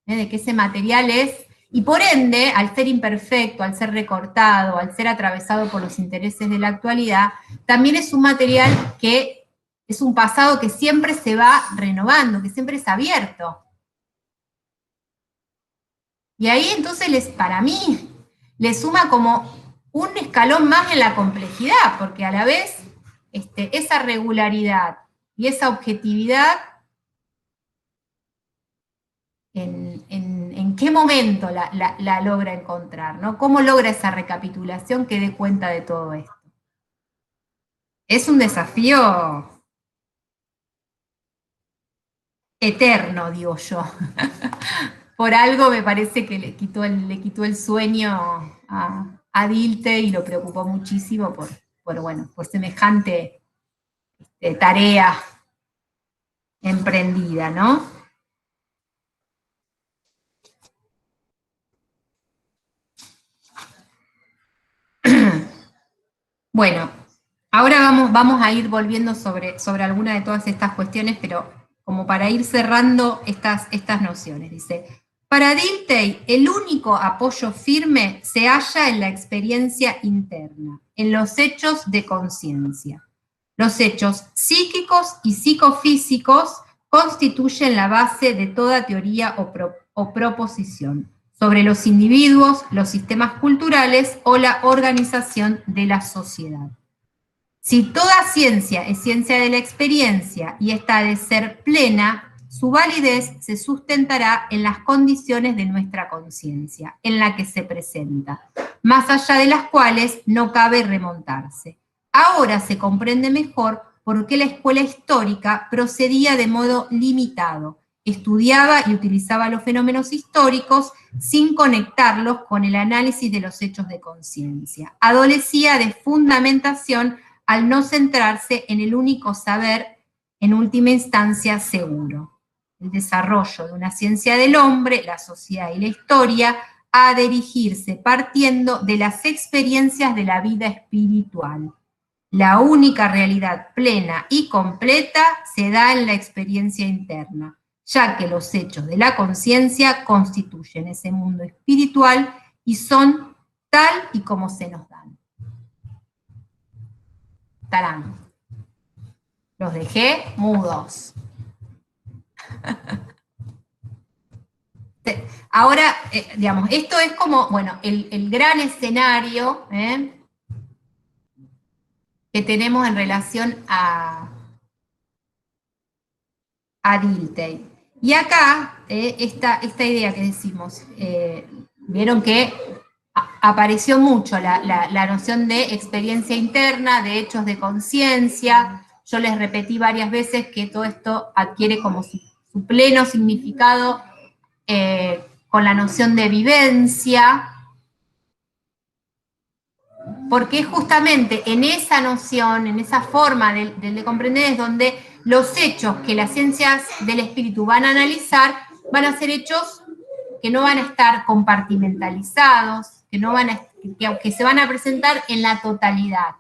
De que ese material es, y por ende, al ser imperfecto, al ser recortado, al ser atravesado por los intereses de la actualidad, también es un material que es un pasado que siempre se va renovando, que siempre es abierto. Y ahí entonces, para mí, le suma como un escalón más en la complejidad, porque a la vez esa regularidad y esa objetividad, ¿en qué momento la logra encontrar? ¿No? ¿Cómo logra esa recapitulación que dé cuenta de todo esto? Es un desafío eterno, digo yo. Por algo me parece que le quitó el sueño a Dilte y lo preocupó muchísimo por semejante tarea emprendida, ¿no? Bueno, ahora vamos a ir volviendo sobre alguna de todas estas cuestiones, pero como para ir cerrando estas nociones. Dice, para Dilthey, el único apoyo firme se halla en la experiencia interna, en los hechos de conciencia. Los hechos psíquicos y psicofísicos constituyen la base de toda teoría o proposición sobre los individuos, los sistemas culturales o la organización de la sociedad. Si toda ciencia es ciencia de la experiencia y esta ha de ser plena, su validez se sustentará en las condiciones de nuestra conciencia, en la que se presenta, más allá de las cuales no cabe remontarse. Ahora se comprende mejor por qué la escuela histórica procedía de modo limitado, estudiaba y utilizaba los fenómenos históricos sin conectarlos con el análisis de los hechos de conciencia. Adolecía de fundamentación al no centrarse en el único saber, en última instancia, seguro. El desarrollo de una ciencia del hombre, la sociedad y la historia ha de dirigirse partiendo de las experiencias de la vida espiritual. La única realidad plena y completa se da en la experiencia interna, ya que los hechos de la conciencia constituyen ese mundo espiritual y son tal y como se nos dan. Tarán. Los dejé mudos. Ahora, digamos, esto es como, bueno, el gran escenario que tenemos en relación a Dilthey. Y acá, esta idea que decimos, vieron que apareció mucho la noción de experiencia interna, de hechos de conciencia. Yo les repetí varias veces que todo esto adquiere como su pleno significado con la noción de vivencia, porque justamente en esa noción, en esa forma de comprender, es donde los hechos que las ciencias del espíritu van a analizar van a ser hechos que no van a estar compartimentalizados, que se van a presentar en la totalidad.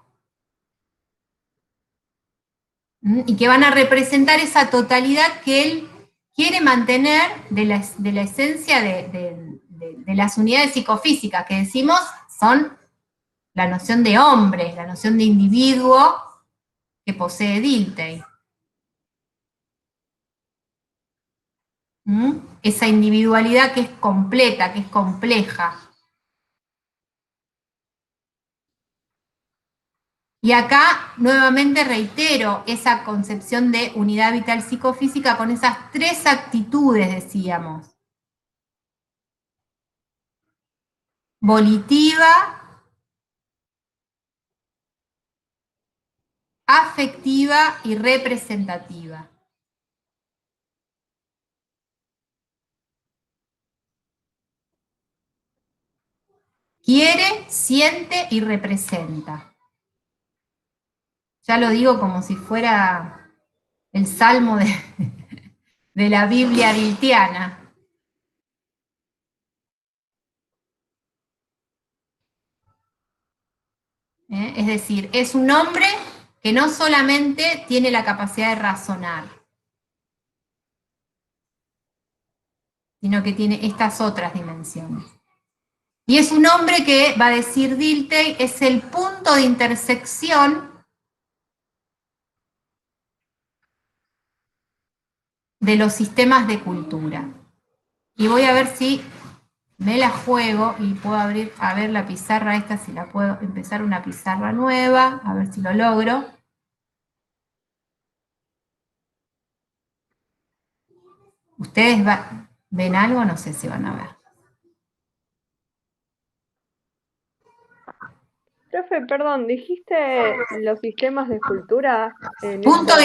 Y que van a representar esa totalidad que él quiere mantener de la esencia de las unidades psicofísicas, que decimos son la noción de hombre, la noción de individuo que posee Dilthey. Esa individualidad que es completa, que es compleja. Y acá nuevamente reitero esa concepción de unidad vital psicofísica con esas tres actitudes, decíamos. Volitiva, afectiva y representativa. quiere, siente y representa. Ya lo digo como si fuera el salmo de la Biblia diltiana. Es decir, es un hombre que no solamente tiene la capacidad de razonar, sino que tiene estas otras dimensiones. Y es un hombre que, va a decir Dilthey, es el punto de intersección de los sistemas de cultura. Y voy a ver si me la juego y puedo abrir, a ver la pizarra esta, si la puedo empezar una pizarra nueva, a ver si lo logro. ¿Ustedes ven algo? No sé si van a ver. Profe, perdón, dijiste los sistemas de cultura en Punto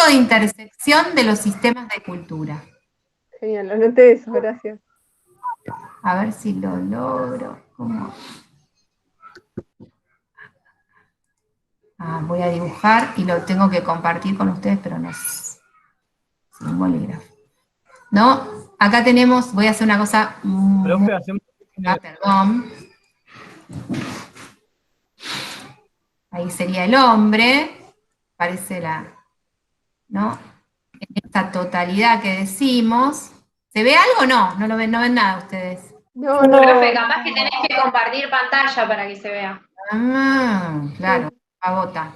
de intersección de los sistemas de cultura. Genial, anoté eso, gracias. A ver si lo logro. ¿Cómo? Voy a dibujar y lo tengo que compartir con ustedes, pero no es sin bolígrafo. ¿No? Acá tenemos, voy a hacer una cosa. Perdón. Ahí sería el hombre. Parece ¿no? En esta totalidad que decimos. ¿Se ve algo o no? No ven nada ustedes. No, Profe, capaz que tenés que compartir pantalla para que se vea. Claro, agota.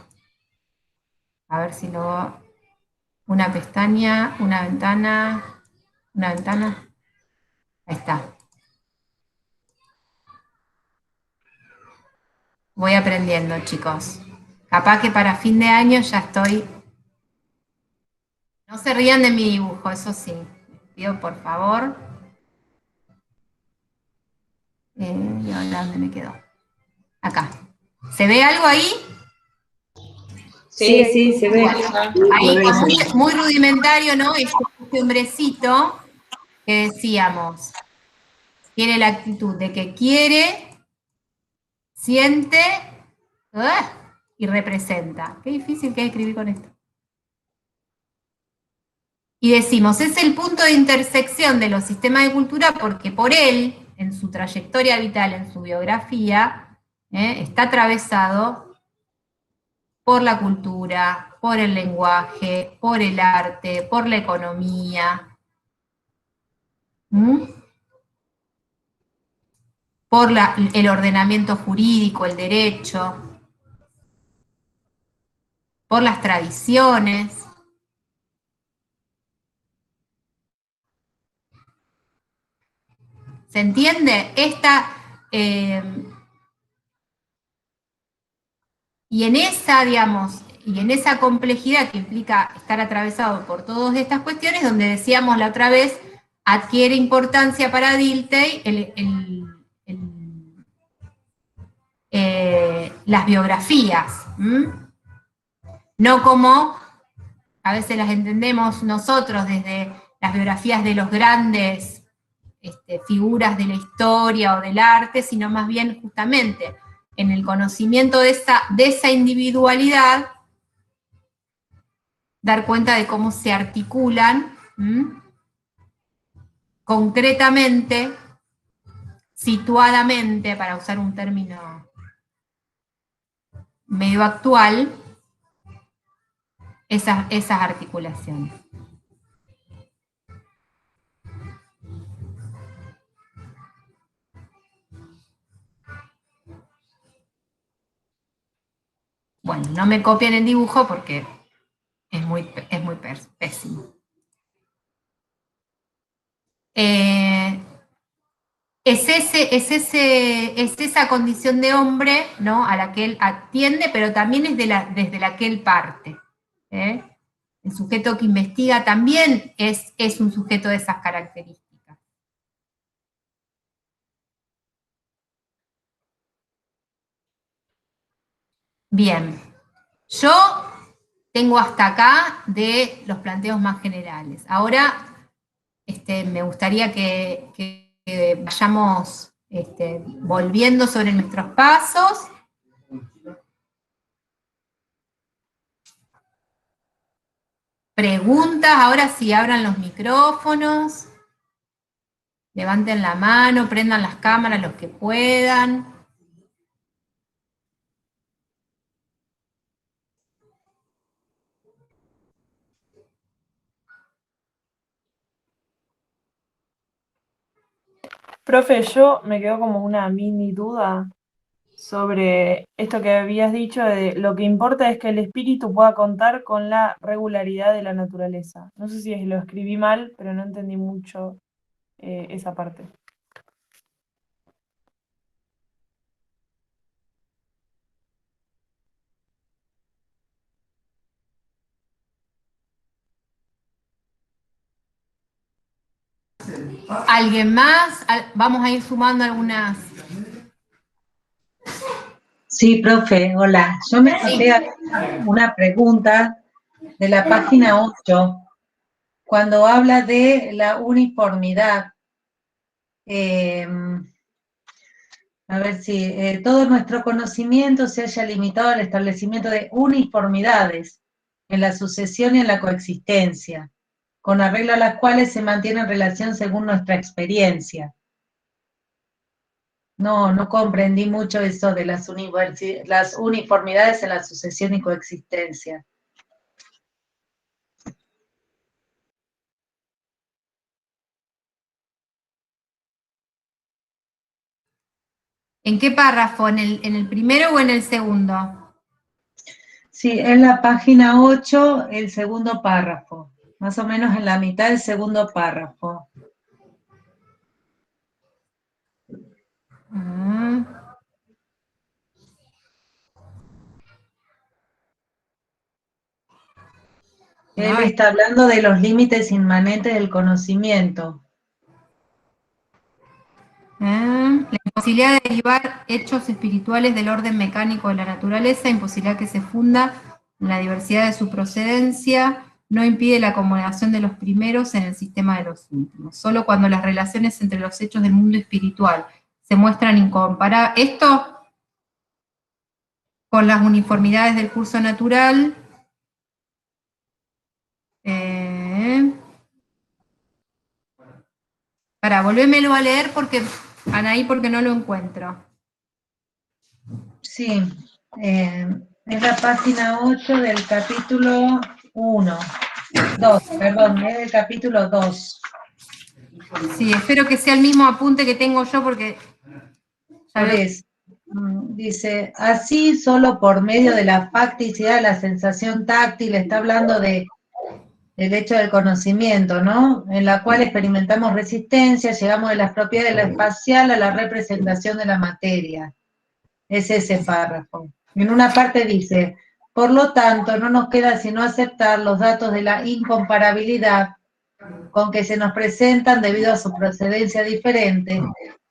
A ver si lo... Una pestaña, una ventana. Ahí está. Voy aprendiendo, chicos. Capaz que para fin de año ya estoy... No se rían de mi dibujo, eso sí. Les pido por favor. ¿Y ahora dónde me quedó? Acá. ¿Se ve algo ahí? Sí, se ve. Ahí, muy rudimentario, ¿no? Este hombrecito que decíamos, tiene la actitud de que quiere, siente y representa. Qué difícil que es escribir con esto. Y decimos, es el punto de intersección de los sistemas de cultura porque por él, en su trayectoria vital, en su biografía, está atravesado por la cultura, por el lenguaje, por el arte, por la economía, por el ordenamiento jurídico, el derecho, por las tradiciones. ¿Se entiende? Y en esa, digamos, y en esa complejidad que implica estar atravesado por todas estas cuestiones, donde decíamos la otra vez, adquiere importancia para Dilthey las biografías, no como a veces las entendemos nosotros desde las biografías de los grandes figuras de la historia o del arte, sino más bien justamente en el conocimiento de esa individualidad, dar cuenta de cómo se articulan concretamente, situadamente, para usar un término medio actual, esas articulaciones. Bueno, no me copien el dibujo porque es muy pésimo. Es esa condición de hombre, ¿no?, a la que él atiende, pero también es desde la que él parte. El sujeto que investiga también es un sujeto de esas características. Bien, yo tengo hasta acá de los planteos más generales. Ahora me gustaría que vayamos volviendo sobre nuestros pasos. Preguntas, ahora sí, abran los micrófonos, levanten la mano, prendan las cámaras los que puedan. Profe, yo me quedo como una mini duda sobre esto que habías dicho de lo que importa es que el espíritu pueda contar con la regularidad de la naturaleza. No sé si lo escribí mal, pero no entendí mucho esa parte. ¿Alguien más? Vamos a ir sumando algunas. Sí, profe, hola. Yo me anoté una pregunta de la página 8, cuando habla de la uniformidad. A ver si todo nuestro conocimiento se haya limitado al establecimiento de uniformidades en la sucesión y en la coexistencia, con arreglo a las cuales se mantiene en relación según nuestra experiencia. No comprendí mucho eso de las uniformidades en la sucesión y coexistencia. ¿En qué párrafo? ¿En el primero o en el segundo? Sí, en la página 8, el segundo párrafo, más o menos en la mitad del segundo párrafo. Él está hablando de los límites inmanentes del conocimiento. La imposibilidad de derivar hechos espirituales del orden mecánico de la naturaleza, imposibilidad que se funda en la diversidad de su procedencia, no impide la acomodación de los primeros en el sistema de los últimos. Solo cuando las relaciones entre los hechos del mundo espiritual se muestran incomparables. Esto, con las uniformidades del curso natural, volvémelo a leer porque, Anaí, porque no lo encuentro. Sí, es la página 8 del capítulo 2, es del capítulo 2. Sí, espero que sea el mismo apunte que tengo yo porque... Por eso, dice, así solo por medio de la facticidad de la sensación táctil, está hablando del hecho del conocimiento, ¿no? En la cual experimentamos resistencia, llegamos de las propiedades de lo espacial a la representación de la materia. Es ese párrafo. En una parte dice, por lo tanto, no nos queda sino aceptar los datos de la incomparabilidad con que se nos presentan debido a su procedencia diferente.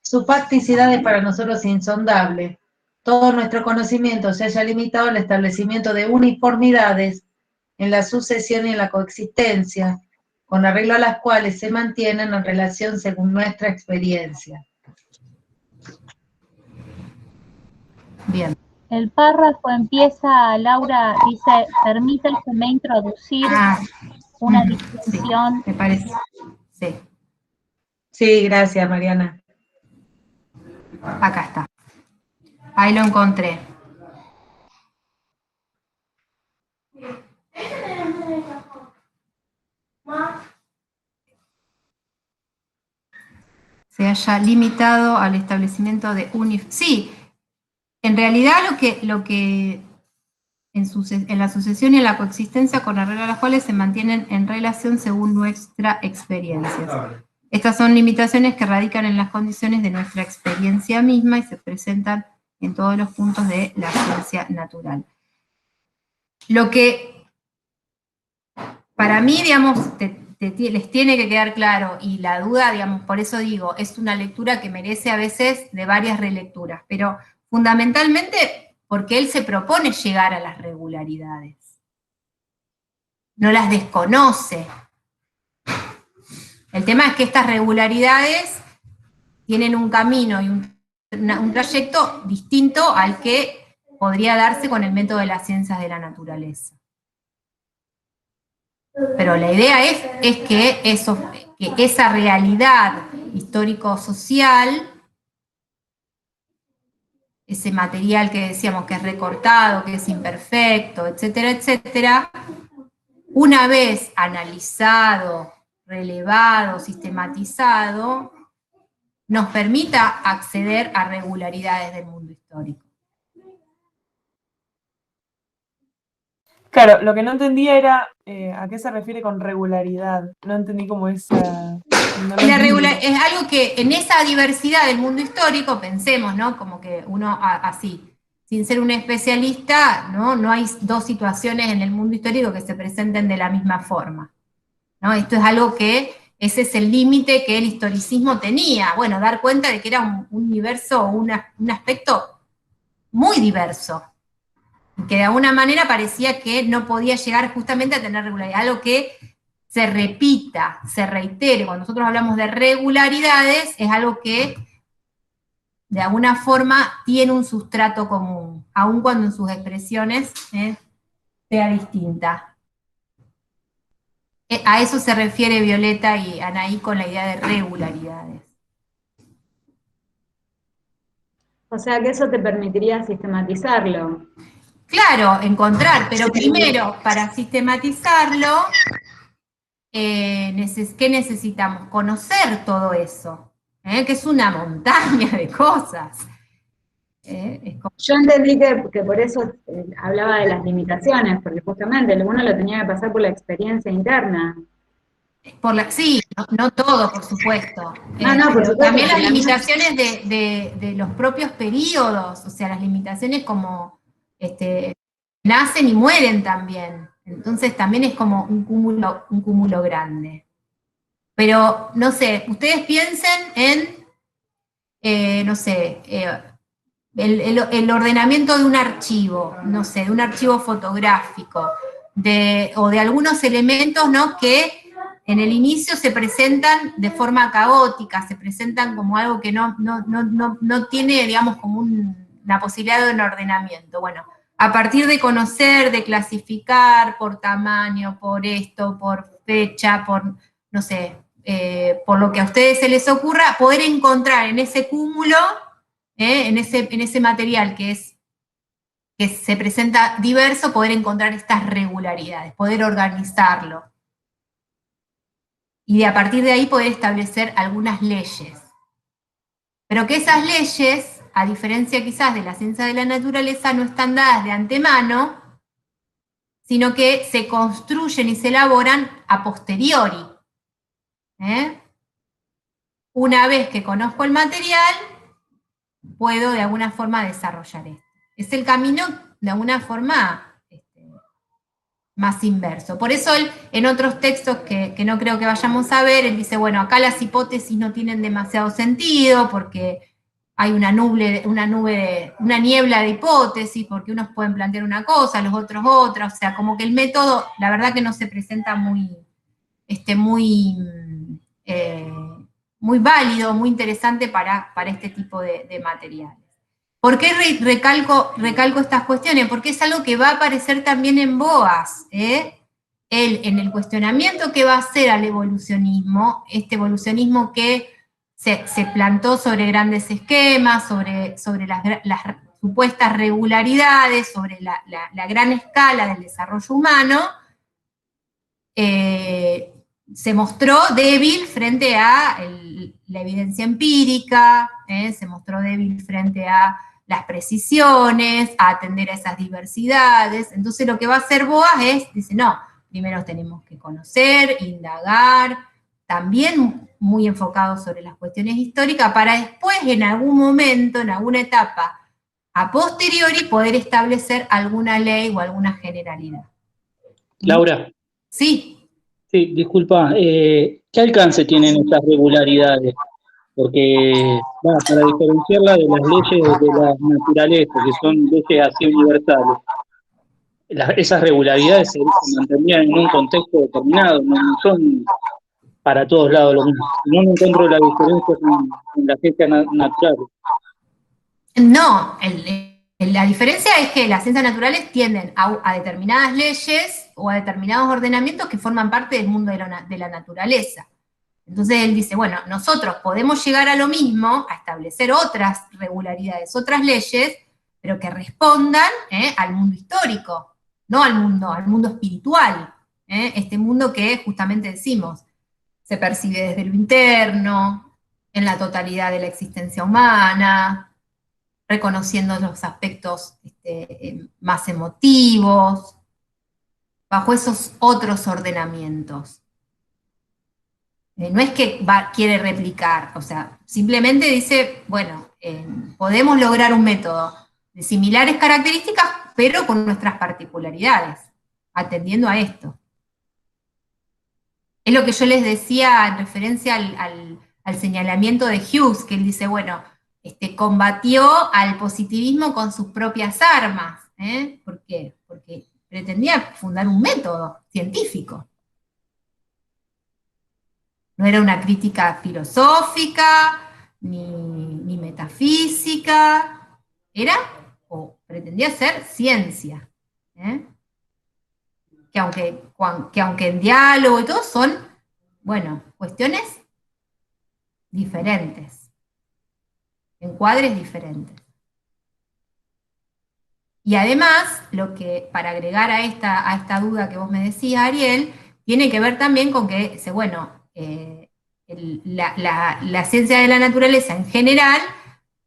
Su facticidad es para nosotros insondable. Todo nuestro conocimiento se haya limitado al establecimiento de uniformidades en la sucesión y en la coexistencia, con arreglo a las cuales se mantienen en relación según nuestra experiencia. Bien. El párrafo empieza, Laura, dice, permítaseme introducir una distinción. Sí, me parece. Sí. Sí, gracias, Mariana. Acá está. Ahí lo encontré. Se haya limitado al establecimiento de Sí, en realidad lo que en la sucesión y en la coexistencia con arreglo a las cuales se mantienen en relación según nuestra experiencia. Estas son limitaciones que radican en las condiciones de nuestra experiencia misma y se presentan en todos los puntos de la ciencia natural. Lo que para mí, digamos, les tiene que quedar claro, y la duda, digamos, por eso digo, es una lectura que merece a veces de varias relecturas, pero fundamentalmente porque él se propone llegar a las regularidades. No las desconoce. El tema es que estas regularidades tienen un camino y un trayecto distinto al que podría darse con el método de las ciencias de la naturaleza. Pero la idea es que esa realidad histórico-social, ese material que decíamos que es recortado, que es imperfecto, etcétera, etcétera, una vez analizado, relevado, sistematizado, nos permita acceder a regularidades del mundo histórico. Claro, lo que no entendía era a qué se refiere con regularidad. No entendí cómo esa... no lo entendí. Es algo que en esa diversidad del mundo histórico, pensemos, ¿no? Como que uno así, sin ser un especialista, ¿no? No hay dos situaciones en el mundo histórico que se presenten de la misma forma, ¿no? Esto es algo que, ese es el límite que el historicismo tenía, bueno, dar cuenta de que era un universo, un aspecto muy diverso, que de alguna manera parecía que no podía llegar justamente a tener regularidad, algo que se repita, se reitere. Cuando nosotros hablamos de regularidades, es algo que de alguna forma tiene un sustrato común, aun cuando en sus expresiones sea distinta. A eso se refiere Violeta y Anaí con la idea de regularidades. O sea que eso te permitiría sistematizarlo. Claro, encontrar, pero primero, para sistematizarlo, ¿qué necesitamos? Conocer todo eso, que es una montaña de cosas. Yo entendí que por eso hablaba de las limitaciones, porque justamente uno lo tenía que pasar por la experiencia interna. Sí, no todo, por supuesto. No, por supuesto. También las limitaciones de los propios periodos, o sea, las limitaciones como nacen y mueren también. Entonces también es como un cúmulo grande. Pero, no sé, ustedes piensen en, no sé, el ordenamiento de un archivo, no sé, de un archivo fotográfico, o de algunos elementos, ¿no?, que en el inicio se presentan de forma caótica, se presentan como algo que no tiene, digamos, como una posibilidad de un ordenamiento. Bueno, a partir de conocer, de clasificar por tamaño, por esto, por fecha, por, no sé, por lo que a ustedes se les ocurra, poder encontrar en ese cúmulo, en ese material que se presenta diverso, poder encontrar estas regularidades, poder organizarlo. Y a partir de ahí poder establecer algunas leyes. Pero que esas leyes, a diferencia quizás de la ciencia de la naturaleza, no están dadas de antemano, sino que se construyen y se elaboran a posteriori. Una vez que conozco el material, puedo de alguna forma desarrollar esto. Es el camino de alguna forma más inverso. Por eso él, en otros textos que no creo que vayamos a ver, él dice, bueno, acá las hipótesis no tienen demasiado sentido, porque hay una niebla de hipótesis, porque unos pueden plantear una cosa, los otros otra, o sea, como que el método, la verdad que no se presenta muy válido, muy interesante para este tipo de materiales. ¿Por qué recalco estas cuestiones? Porque es algo que va a aparecer también en Boas. Él, en el cuestionamiento que va a hacer al evolucionismo, este evolucionismo que se plantó sobre grandes esquemas, sobre las supuestas regularidades, sobre la gran escala del desarrollo humano, se mostró débil frente a la evidencia empírica, se mostró débil frente a las precisiones, a atender a esas diversidades. Entonces lo que va a hacer Boas dice, no, primero tenemos que conocer, indagar, también muy enfocado sobre las cuestiones históricas, para después en algún momento, en alguna etapa, a posteriori, poder establecer alguna ley o alguna generalidad. Laura. Sí. Sí, disculpa, ¿qué alcance tienen estas regularidades? Porque, para diferenciarla de las leyes de la naturaleza, que son leyes así universales, esas regularidades se mantenían en un contexto determinado, no son para todos lados lo mismo. No me encuentro la diferencia en la ciencia natural. No, la diferencia es que las ciencias naturales tienden a determinadas leyes o a determinados ordenamientos que forman parte del mundo de la naturaleza. Entonces él dice, bueno, nosotros podemos llegar a lo mismo, a establecer otras regularidades, otras leyes, pero que respondan al mundo histórico, no al mundo espiritual, este mundo que justamente decimos, se percibe desde lo interno, en la totalidad de la existencia humana, reconociendo los aspectos más emotivos, bajo esos otros ordenamientos. No es que quiere replicar, o sea, simplemente dice, bueno, podemos lograr un método de similares características, pero con nuestras particularidades, atendiendo a esto. Es lo que yo les decía en referencia al señalamiento de Hughes, que él dice, bueno, combatió al positivismo con sus propias armas. ¿Por qué? Porque pretendía fundar un método científico. No era una crítica filosófica, ni metafísica, era, o pretendía ser ciencia. Que aunque en diálogo y todo son, bueno, cuestiones diferentes, encuadres diferentes. Y además, para agregar a esta duda que vos me decías, Ariel, tiene que ver también con que dice, bueno, la ciencia de la naturaleza en general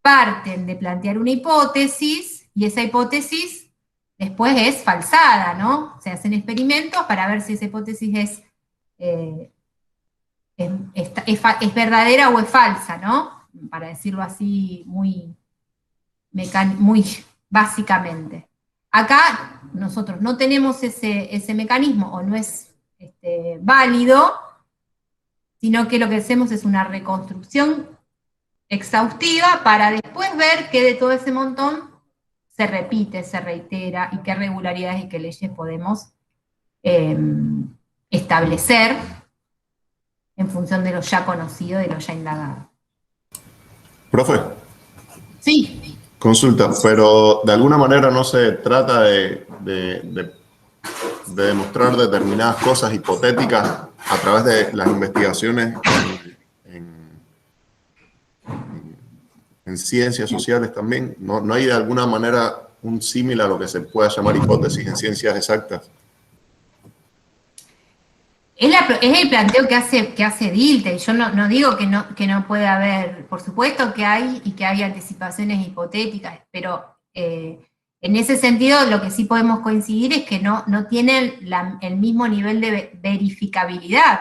parten de plantear una hipótesis, y esa hipótesis después es falsada, ¿no? Se hacen experimentos para ver si esa hipótesis es verdadera o es falsa, ¿no? Para decirlo así muy básicamente. Acá nosotros no tenemos ese mecanismo, o no es válido, sino que lo que hacemos es una reconstrucción exhaustiva para después ver que de todo ese montón se repite, se reitera, y qué regularidades y qué leyes podemos establecer en función de lo ya conocido, de lo ya indagado. Profe. Sí. Consulta, pero de alguna manera no se trata de demostrar determinadas cosas hipotéticas a través de las investigaciones en ciencias sociales también. ¿No hay de alguna manera un símil a lo que se pueda llamar hipótesis en ciencias exactas? Es el planteo que hace Dilthey. Yo no digo que no puede haber, por supuesto que hay, y que hay anticipaciones hipotéticas, pero en ese sentido lo que sí podemos coincidir es que no tienen el mismo nivel de verificabilidad.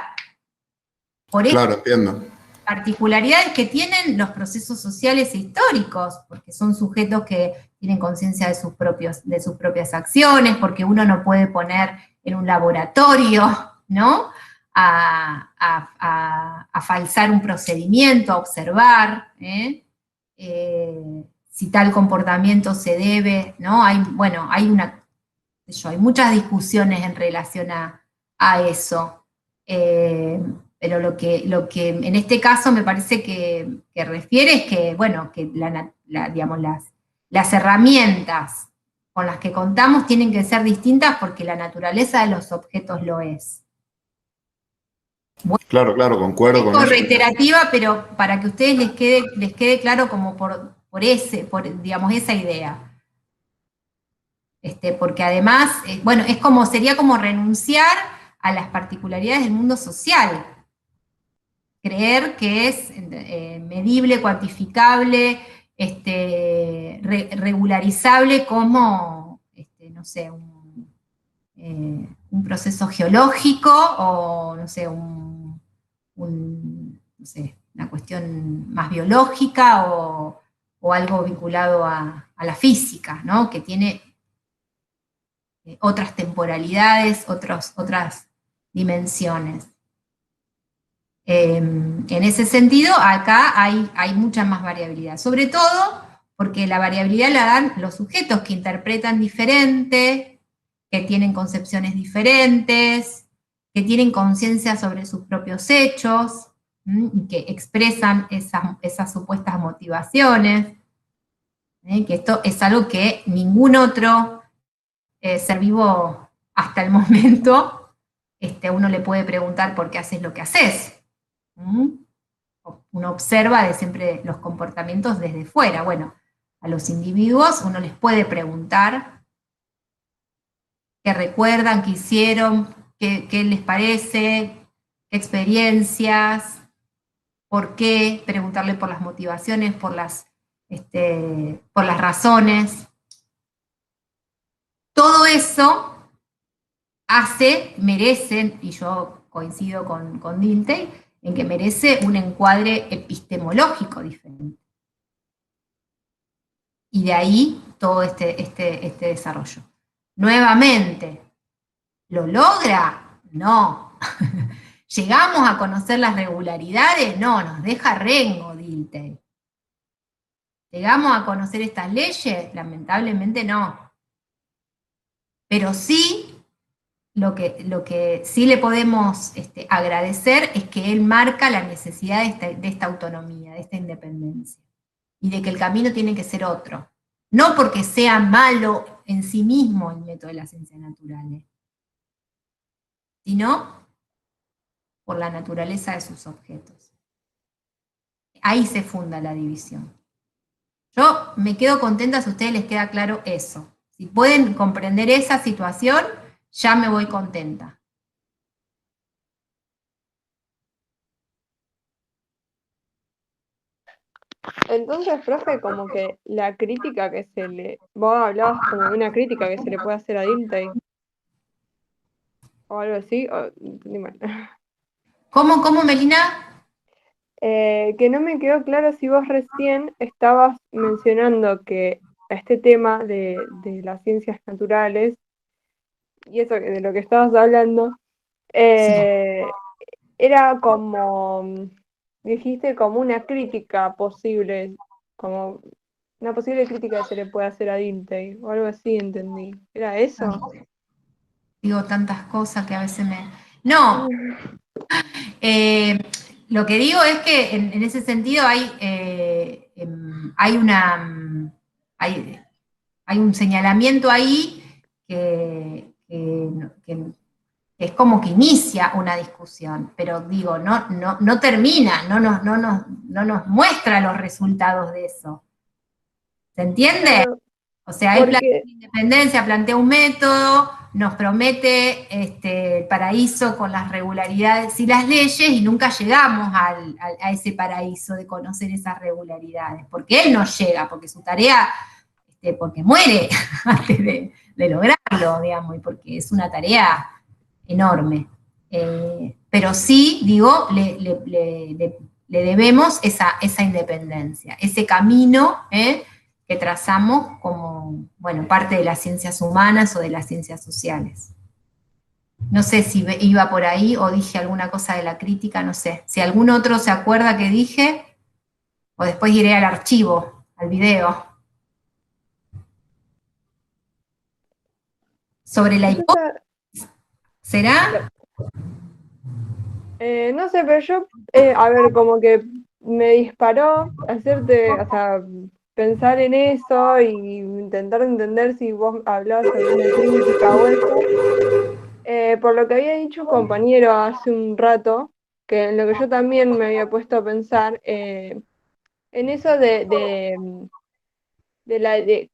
Por eso, claro, entiendo. Particularidades que tienen los procesos sociales e históricos, porque son sujetos que tienen conciencia de sus propias acciones, porque uno no puede poner en un laboratorio, ¿no? A falsar un procedimiento, a observar, si tal comportamiento se debe, ¿no? Hay muchas discusiones en relación a eso. Pero lo que en este caso me parece que refiere es que, bueno, que digamos, las herramientas con las que contamos tienen que ser distintas porque la naturaleza de los objetos lo es. Bueno, claro, concuerdo con eso. Es reiterativa, pero para que a ustedes les quede claro como por digamos, esa idea. Porque además, bueno, sería como renunciar a las particularidades del mundo social. Creer que es medible, cuantificable, regularizable como, no sé, un proceso geológico, o no sé, una cuestión más biológica, o algo vinculado a la física, ¿no? Que tiene otras temporalidades, otras dimensiones. En ese sentido, acá hay mucha más variabilidad, sobre todo porque la variabilidad la dan los sujetos que interpretan diferente, que tienen concepciones diferentes, que tienen conciencia sobre sus propios hechos, y que expresan esas supuestas motivaciones, que esto es algo que ningún otro ser vivo hasta el momento, uno le puede preguntar por qué haces lo que haces. Uno observa siempre los comportamientos desde fuera. Bueno, a los individuos uno les puede preguntar qué recuerdan, qué hicieron, qué les parece, qué experiencias, por qué, preguntarle por las motivaciones, por las razones. Todo eso merecen, y yo coincido con Dilthey, en que merece un encuadre epistemológico diferente. Y de ahí todo este desarrollo. Nuevamente, ¿lo logra? No. ¿Llegamos a conocer las regularidades? No, nos deja rengo, Dilthey. ¿Llegamos a conocer estas leyes? Lamentablemente no. Pero sí, lo que sí le podemos agradecer es que él marca la necesidad de esta autonomía, de esta independencia, y de que el camino tiene que ser otro. No porque sea malo en sí mismo el método de las ciencias naturales, sino por la naturaleza de sus objetos. Ahí se funda la división. Yo me quedo contenta si a ustedes les queda claro eso. Si pueden comprender esa situación, ya me voy contenta. Entonces, profe, como que la crítica que vos hablabas como de una crítica que se le puede hacer a Dilthey, o algo así, o entendí mal. ¿Cómo, Melina? Que no me quedó claro si vos recién estabas mencionando que este tema de las ciencias naturales, y eso de lo que estabas hablando, era como, dijiste, como una crítica posible, como una posible crítica que se le puede hacer a Dilthey, o algo así, entendí. ¿Era eso? Digo tantas cosas que a veces No. Lo que digo es que en ese sentido hay un señalamiento ahí que es como que inicia una discusión, pero digo, no termina, no nos muestra los resultados de eso. ¿Se entiende? O sea, hay plantea independencia, plantea un método, nos promete el paraíso con las regularidades y las leyes, y nunca llegamos a ese paraíso de conocer esas regularidades, porque él no llega, porque su tarea, porque muere antes de lograrlo, digamos, y porque es una tarea enorme. Pero sí, digo, le debemos esa independencia, ese camino, que trazamos como, bueno, parte de las ciencias humanas o de las ciencias sociales. No sé si iba por ahí o dije alguna cosa de la crítica, no sé. Si algún otro se acuerda que dije, o después iré al archivo, al video. Sobre la hipótesis. ¿Será? No sé, pero yo, a ver, como que me disparó hacerte, o sea, pensar en eso y intentar entender si vos hablabas sobre una crítica o eso. Por lo que había dicho un compañero hace un rato, que en lo que yo también me había puesto a pensar, en eso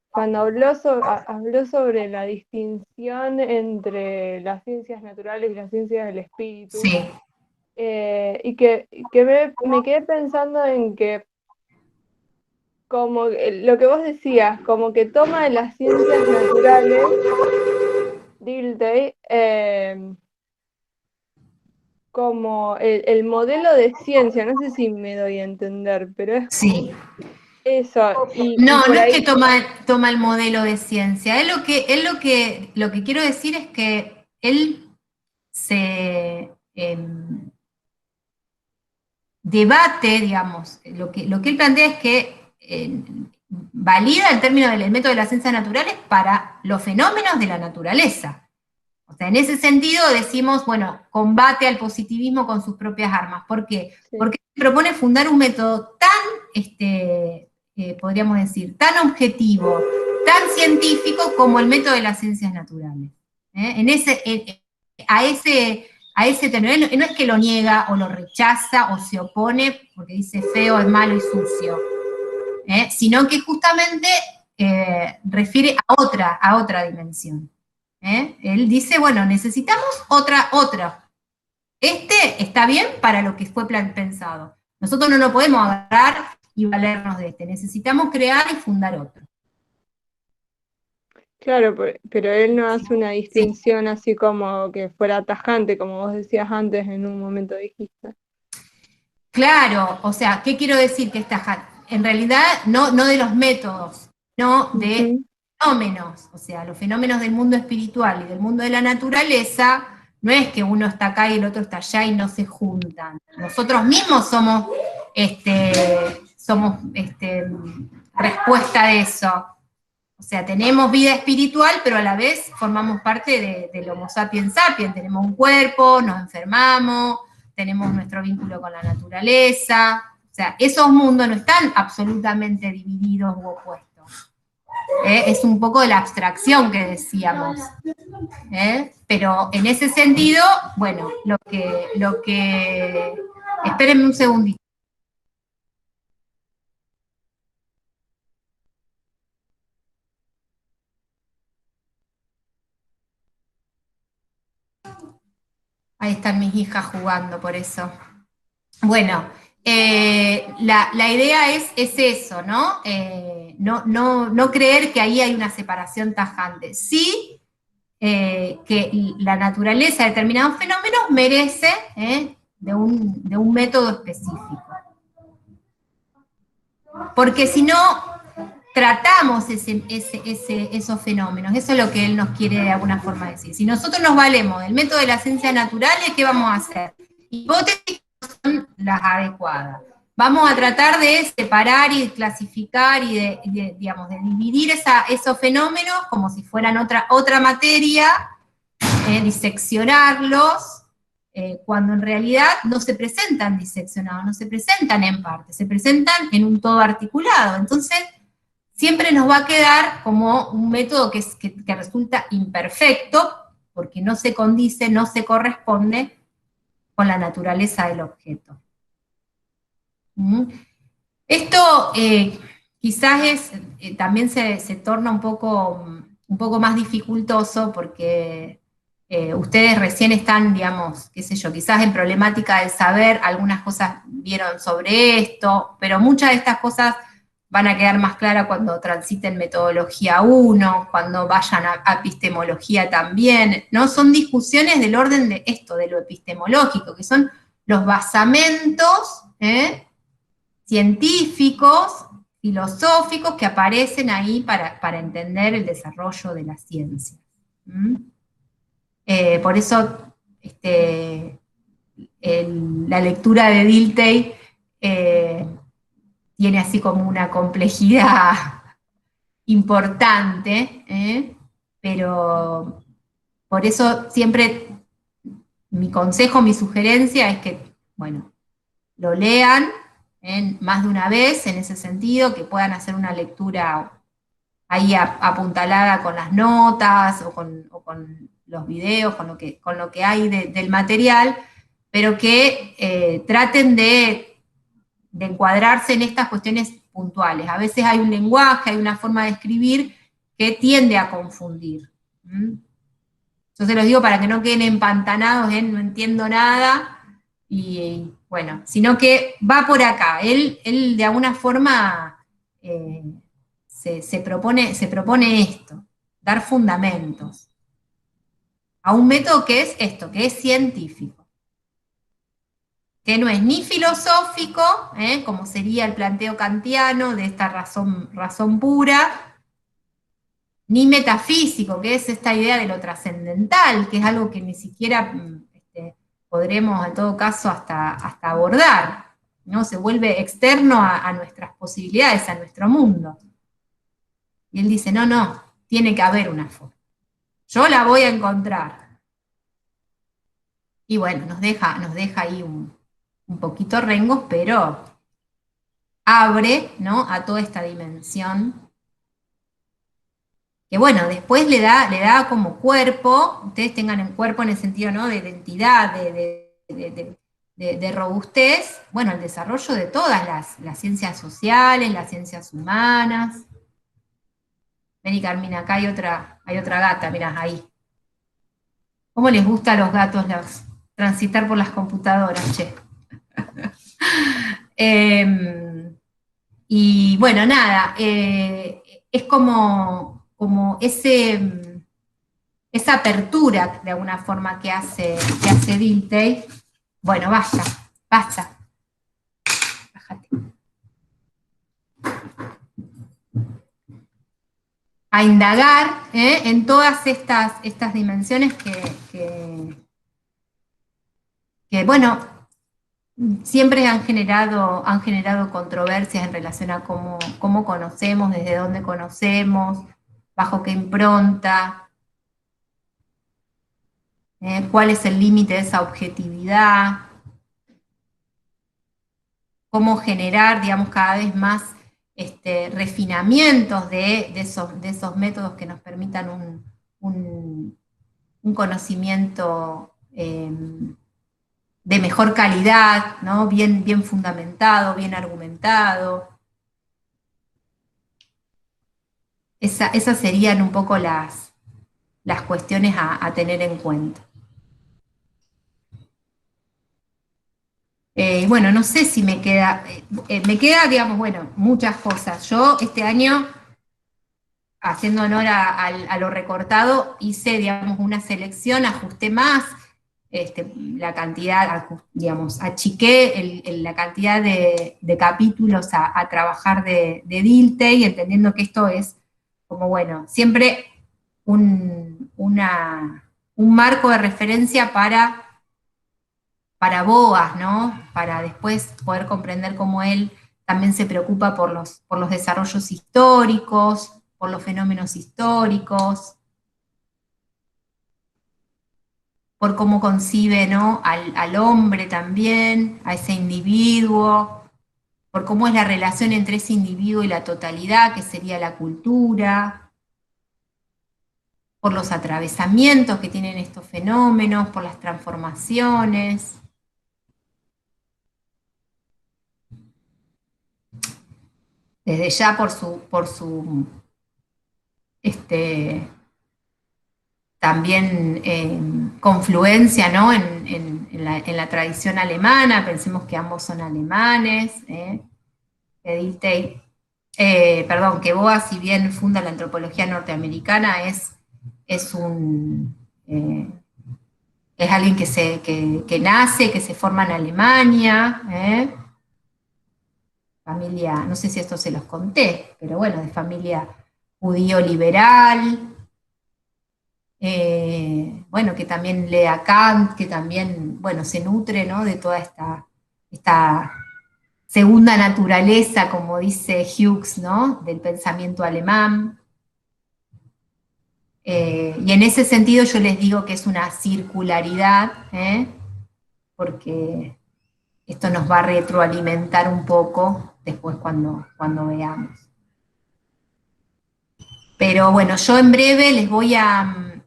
cuando habló sobre la distinción entre las ciencias naturales y las ciencias del espíritu. Sí. Y que me quedé pensando en que, como lo que vos decías, como que toma de las ciencias naturales, Dilthey, como el modelo de ciencia, no sé si me doy a entender, pero es sí. Eso. No es que toma el modelo de ciencia, lo que quiero decir es que él se debate, digamos, lo que él plantea es que valida el término del método de las ciencias naturales para los fenómenos de la naturaleza. O sea, en ese sentido decimos, bueno, combate al positivismo con sus propias armas. ¿Por qué? Sí. Porque propone fundar un método tan, podríamos decir, tan objetivo, tan científico como el método de las ciencias naturales. A ese tenor, no es que lo niega o lo rechaza o se opone porque dice feo, es malo y sucio, sino que justamente refiere a otra dimensión. Él dice, bueno, necesitamos otra. Está bien para lo que fue pensado. Nosotros no lo podemos agarrar y valernos de necesitamos crear y fundar otro. Claro, pero él no hace una distinción así como que fuera tajante, como vos decías antes en un momento dijiste. Claro, o sea, ¿qué quiero decir que es tajante? En realidad, no de los métodos, no de fenómenos, o sea, los fenómenos del mundo espiritual y del mundo de la naturaleza, no es que uno está acá y el otro está allá y no se juntan. Nosotros mismos somos respuesta de eso. O sea, tenemos vida espiritual, pero a la vez formamos parte del Homo sapiens sapiens. Tenemos un cuerpo, nos enfermamos, tenemos nuestro vínculo con la naturaleza. O sea, esos mundos no están absolutamente divididos u opuestos. Es un poco de la abstracción que decíamos. Pero en ese sentido, bueno, espérenme un segundito. Ahí están mis hijas jugando, por eso. Bueno, la idea es eso, ¿no? No creer que ahí hay una separación tajante. Sí, que la naturaleza de determinados fenómenos merece de un método específico. Porque si no, tratamos esos fenómenos, eso es lo que él nos quiere de alguna forma decir. Si nosotros nos valemos del método de las ciencias naturales, ¿qué vamos a hacer? Hipótesis son las adecuadas. Vamos a tratar de separar y clasificar y de dividir esos fenómenos como si fueran otra materia, diseccionarlos, cuando en realidad no se presentan diseccionados, no se presentan en parte, se presentan en un todo articulado. Entonces, siempre nos va a quedar como un método que resulta imperfecto, porque no se condice, no se corresponde con la naturaleza del objeto. Esto quizás también se torna un poco más dificultoso porque ustedes recién están, digamos, qué sé yo, quizás en problemática de saber, algunas cosas vieron sobre esto, pero muchas de estas cosas van a quedar más claras cuando transiten metodología 1, cuando vayan a epistemología también, ¿no? Son discusiones del orden de esto, de lo epistemológico, que son los basamentos científicos, filosóficos, que aparecen ahí para entender el desarrollo de la ciencia. Por eso la lectura de Dilthey tiene así como una complejidad importante, pero por eso siempre mi consejo, mi sugerencia es que, bueno, lo lean más de una vez en ese sentido, que puedan hacer una lectura ahí apuntalada con las notas o con los videos, con lo que hay del material, pero que traten de encuadrarse en estas cuestiones puntuales. A veces hay un lenguaje, hay una forma de escribir que tiende a confundir. Yo se los digo para que no queden empantanados en no entiendo nada, y bueno, sino que va por acá. Él de alguna forma se propone esto, dar fundamentos a un método que es esto, que es científico, que no es ni filosófico, como sería el planteo kantiano de esta razón pura, ni metafísico, que es esta idea de lo trascendental, que es algo que ni siquiera podremos en todo caso hasta abordar, ¿no? Se vuelve externo a nuestras posibilidades, a nuestro mundo. Y él dice, no, tiene que haber una forma. Yo la voy a encontrar. Y bueno, nos deja ahí un poquito rengos, pero abre, ¿no?, a toda esta dimensión, que bueno, después le da como cuerpo, ustedes tengan el cuerpo en el sentido, ¿no?, de identidad, de robustez, bueno, el desarrollo de todas las ciencias sociales, las ciencias humanas. Ven y Carmina, acá hay otra gata, mirá, ahí. ¿Cómo les gusta a los gatos transitar por las computadoras, che? Y bueno, nada, es como esa apertura de alguna forma que hace Dilthey. Bueno, basta. Bájate. A indagar en todas estas dimensiones que bueno, siempre han generado controversias en relación a cómo conocemos, desde dónde conocemos, bajo qué impronta, cuál es el límite de esa objetividad, cómo generar, digamos, cada vez más refinamientos de esos métodos que nos permitan un conocimiento de mejor calidad, ¿no?, bien fundamentado, bien argumentado. Esas serían un poco las cuestiones a tener en cuenta. Bueno, no sé si me queda, digamos, bueno, muchas cosas. Yo este año, haciendo honor a lo recortado, hice, digamos, una selección, ajusté más la cantidad, digamos, achiqué la cantidad de capítulos a trabajar de Dilthey, entendiendo que esto es como, bueno, siempre un marco de referencia para Boas, ¿no?, para después poder comprender cómo él también se preocupa por los desarrollos históricos, por los fenómenos históricos, por cómo concibe, ¿no?, al hombre también, a ese individuo, por cómo es la relación entre ese individuo y la totalidad, que sería la cultura, por los atravesamientos que tienen estos fenómenos, por las transformaciones. Desde ya por su también confluencia, ¿no?, en la tradición alemana. Pensemos que ambos son alemanes, que Boas, si bien funda la antropología norteamericana, es alguien que nace, que se forma en Alemania, familia, no sé si esto se los conté, pero bueno, de familia judío liberal, bueno, que también lee a Kant, que también, bueno, se nutre, ¿no?, de toda esta segunda naturaleza, como dice Hughes, ¿no?, del pensamiento alemán. Y en ese sentido yo les digo que es una circularidad, porque esto nos va a retroalimentar un poco después cuando veamos. Pero bueno, yo en breve les voy a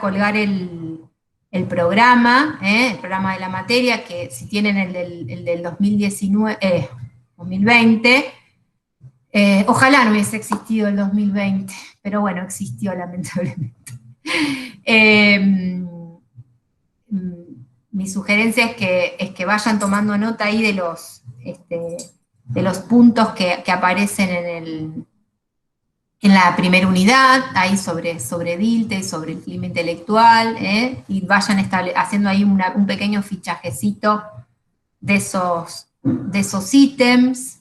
colgar el programa de la materia, que si tienen el del 2020, ojalá no hubiese existido el 2020, pero bueno, existió lamentablemente. Mi sugerencia es que vayan tomando nota ahí de los puntos que aparecen en la primera unidad, ahí sobre Dilthey, sobre el clima intelectual, y vayan haciendo ahí un pequeño fichajecito de esos ítems.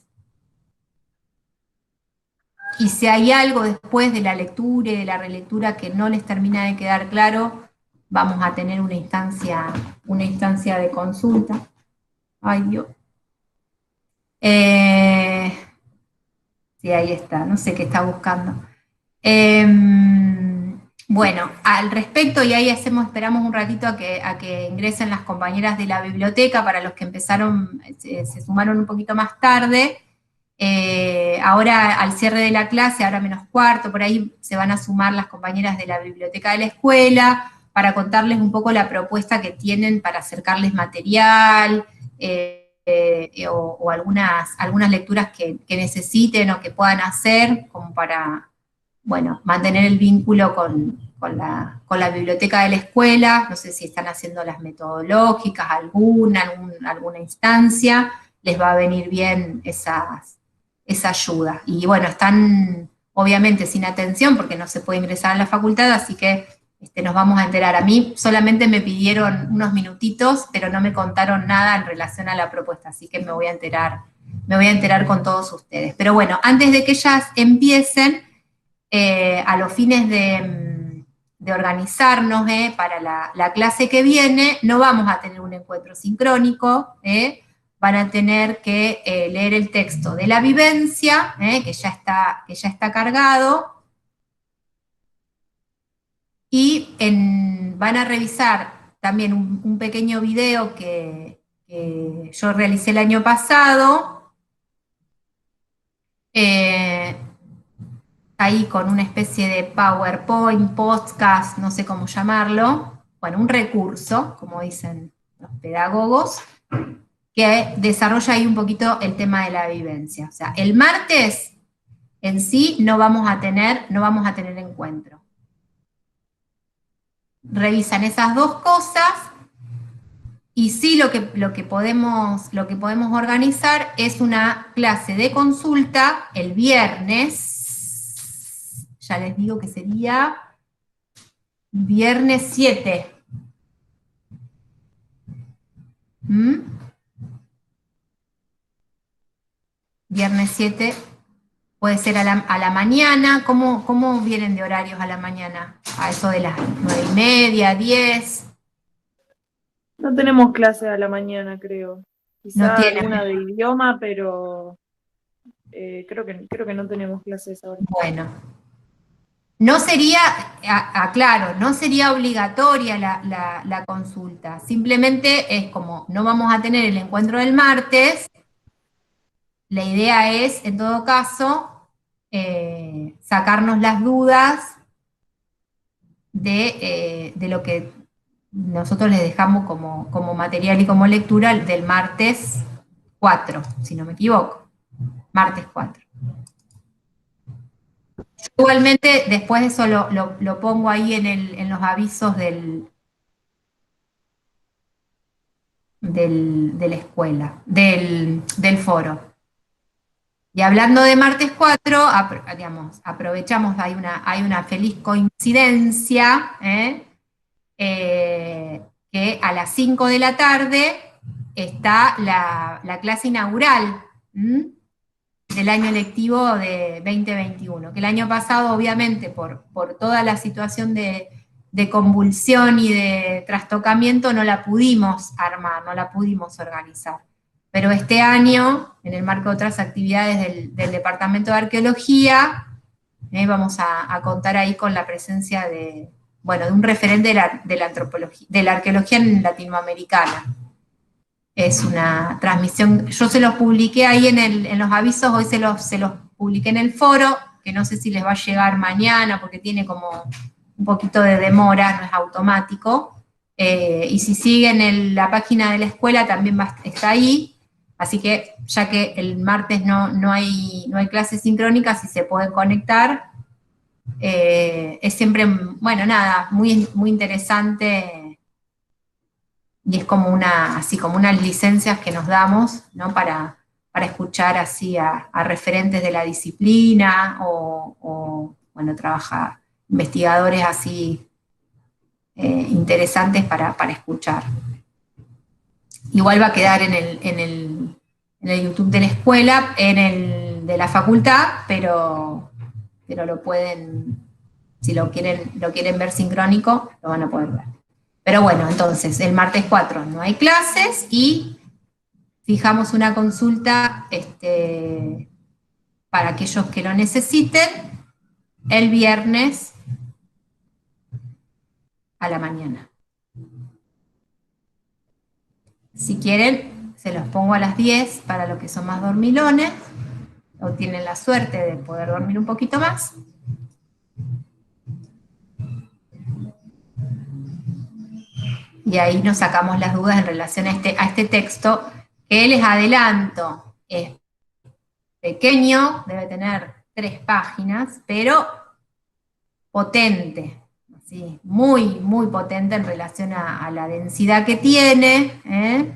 Y si hay algo después de la lectura y de la relectura que no les termina de quedar claro, vamos a tener una instancia de consulta. Ay, Dios. Sí, ahí está, no sé qué está buscando. Bueno, al respecto, y ahí esperamos un ratito a que ingresen las compañeras de la biblioteca, para los que empezaron, se sumaron un poquito más tarde. Ahora, al cierre de la clase, ahora menos cuarto, por ahí se van a sumar las compañeras de la biblioteca de la escuela, para contarles un poco la propuesta que tienen para acercarles material, o algunas lecturas que necesiten o que puedan hacer, como para, bueno, mantener el vínculo con la biblioteca de la escuela. No sé si están haciendo las metodológicas, alguna instancia, les va a venir bien esa ayuda. Y bueno, están obviamente sin atención porque no se puede ingresar a la facultad, así que nos vamos a enterar. A mí solamente me pidieron unos minutitos, pero no me contaron nada en relación a la propuesta, así que me voy a enterar con todos ustedes. Pero bueno, antes de que ellas empiecen, a los fines de organizarnos para la clase que viene, no vamos a tener un encuentro sincrónico, van a tener que leer el texto de la vivencia, que ya está cargado, y van a revisar también un pequeño video que yo realicé el año pasado, ahí con una especie de PowerPoint, podcast, no sé cómo llamarlo, bueno, un recurso, como dicen los pedagogos, que desarrolla ahí un poquito el tema de la vivencia. O sea, el martes en sí no vamos a tener encuentro. Revisan esas dos cosas, y sí lo que podemos organizar es una clase de consulta el viernes, ya les digo que sería viernes 7. Viernes 7, puede ser a la mañana. ¿Cómo vienen de horarios a la mañana? A eso de las 9:30, 10. No tenemos clase a la mañana, creo. Quizá No tienen. alguna de idioma, pero creo que no tenemos clases ahora. Bueno, no sería, aclaro, no sería obligatoria la consulta, simplemente es como no vamos a tener el encuentro del martes, la idea es, en todo caso, sacarnos las dudas de lo que nosotros les dejamos como material y como lectura del martes 4, si no me equivoco, martes 4. Igualmente, después de eso lo pongo ahí en los avisos de la escuela, del foro. Y hablando de martes 4, aprovechamos, hay una feliz coincidencia, que a las 5 de la tarde está la clase inaugural del año lectivo de 2021, que el año pasado, obviamente, por toda la situación de convulsión y de trastocamiento, no la pudimos armar, no la pudimos organizar. Pero este año, en el marco de otras actividades del Departamento de Arqueología, vamos a contar ahí con la presencia de un referente de la antropología, de la arqueología latinoamericana. Es una transmisión, yo se los publiqué ahí en los avisos, hoy se los publiqué en el foro, que no sé si les va a llegar mañana, porque tiene como un poquito de demora, no es automático, y si siguen la página de la escuela también está ahí, así que ya que el martes no hay clases sincrónicas y se pueden conectar, es siempre, muy, muy interesante. Y es como unas licencias que nos damos, ¿no? Para escuchar así a referentes de la disciplina, o trabaja investigadores así interesantes para escuchar. Igual va a quedar en el YouTube de la escuela, en el de la facultad, pero lo pueden, si lo quieren ver sincrónico, lo van a poder ver. Pero bueno, entonces, el martes 4 no hay clases, y fijamos una consulta para aquellos que lo necesiten el viernes a la mañana. Si quieren, se los pongo a las 10 para los que son más dormilones, o tienen la suerte de poder dormir un poquito más. Y ahí nos sacamos las dudas en relación a este texto, que les adelanto, es pequeño, debe tener 3 páginas, pero potente, ¿sí? Muy, muy potente en relación a la densidad que tiene, ¿eh?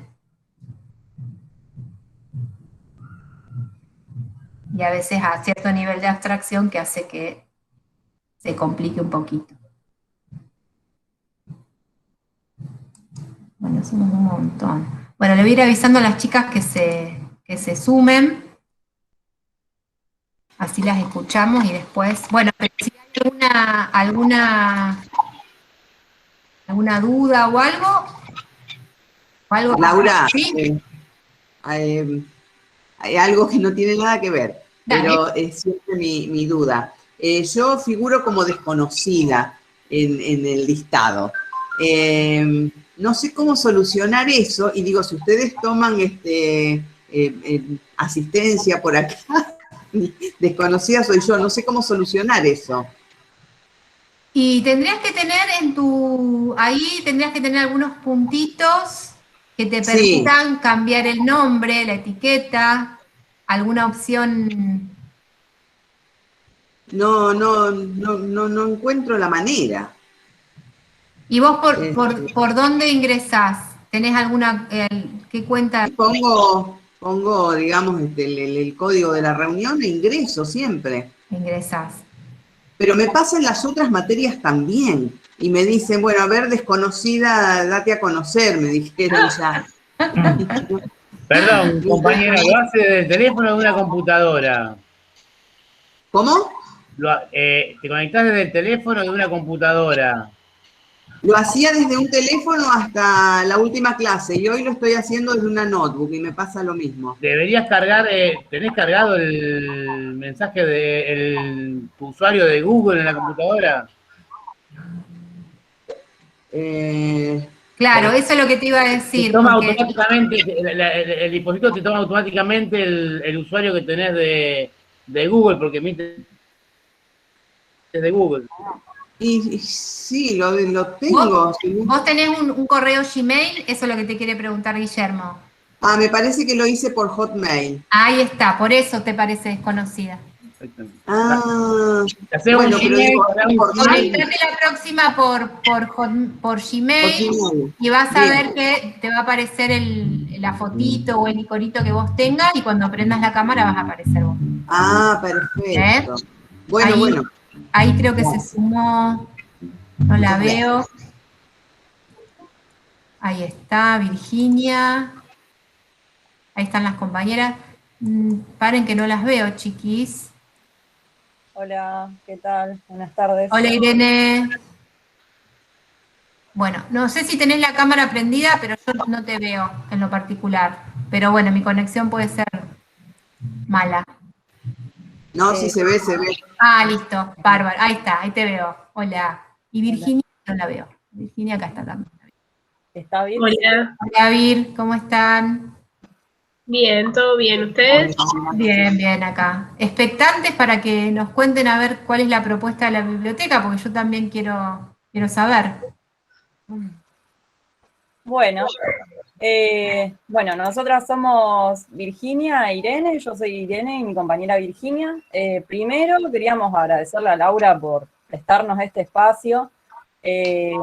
Y a veces a cierto nivel de abstracción que hace que se complique un poquito. Bueno, somos un montón. Bueno, le voy a ir avisando a las chicas que se sumen. Así las escuchamos y después, bueno, pero si hay alguna duda o algo Laura, ¿sí? hay algo que no tiene nada que ver, Dale. pero es siempre mi duda. Yo figuro como desconocida en el listado. No sé cómo solucionar eso, y digo, si ustedes toman asistencia por acá, desconocida soy yo, no sé cómo solucionar eso. Y tendrías que tener ahí tendrías que tener algunos puntitos que te permitan cambiar el nombre, la etiqueta, alguna opción. No encuentro la manera. ¿Y vos por dónde ingresás? ¿Tenés alguna, qué cuenta? Pongo digamos, el código de la reunión e ingreso siempre. Ingresás. Pero me pasan las otras materias también. Y me dicen, bueno, a ver, desconocida, date a conocer, me dijeron ya. Perdón, compañera, ¿lo hace desde el teléfono o de una computadora? ¿Cómo? ¿Te conectás desde el teléfono o de una computadora? Lo hacía desde un teléfono hasta la última clase y hoy lo estoy haciendo desde una notebook y me pasa lo mismo. Deberías cargar, ¿tenés cargado el mensaje de tu usuario de Google en la computadora? Claro, eso es lo que te iba a decir. Te toma automáticamente, el dispositivo te toma automáticamente el usuario que tenés de Google, porque emite desde Google. Y sí, lo tengo. ¿Vos tenés un correo Gmail? Eso es lo que te quiere preguntar Guillermo. Ah, me parece que lo hice por Hotmail. Ahí está, por eso te parece desconocida. Ah, bueno, conectate la próxima por Gmail y vas a ver que te va a aparecer la fotito o el iconito que vos tengas y cuando prendas la cámara vas a aparecer vos. Ah, perfecto. Bueno. Ahí creo que se sumó, no la veo. Ahí está, Virginia. Ahí están las compañeras. Paren que no las veo, chiquis. Hola, ¿qué tal? Buenas tardes. Hola, Irene. Bueno, no sé si tenés la cámara prendida, pero yo no te veo en lo particular. Pero bueno, mi conexión puede ser mala. No, sí se ve. Ah, listo, bárbaro. Ahí está, ahí te veo. Hola. Y Virginia no la veo. Virginia acá está también. ¿Está bien? Hola. Hola, Vir, ¿cómo están? Bien, todo bien. ¿Ustedes? Bien, bien acá. Expectantes para que nos cuenten a ver cuál es la propuesta de la biblioteca, porque yo también quiero saber. Bueno, nosotras somos Virginia e Irene, yo soy Irene y mi compañera Virginia. Primero queríamos agradecerle a Laura por prestarnos este espacio. Es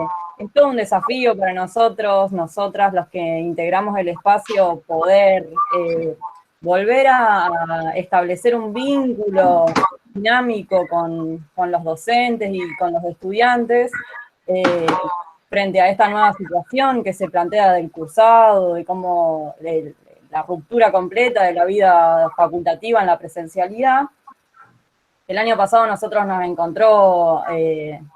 todo un desafío para nosotros, nosotras, los que integramos el espacio, poder volver a establecer un vínculo dinámico con los docentes y con los estudiantes, frente a esta nueva situación que se plantea del cursado, de cómo la ruptura completa de la vida facultativa en la presencialidad. El año pasado nosotros nos encontró,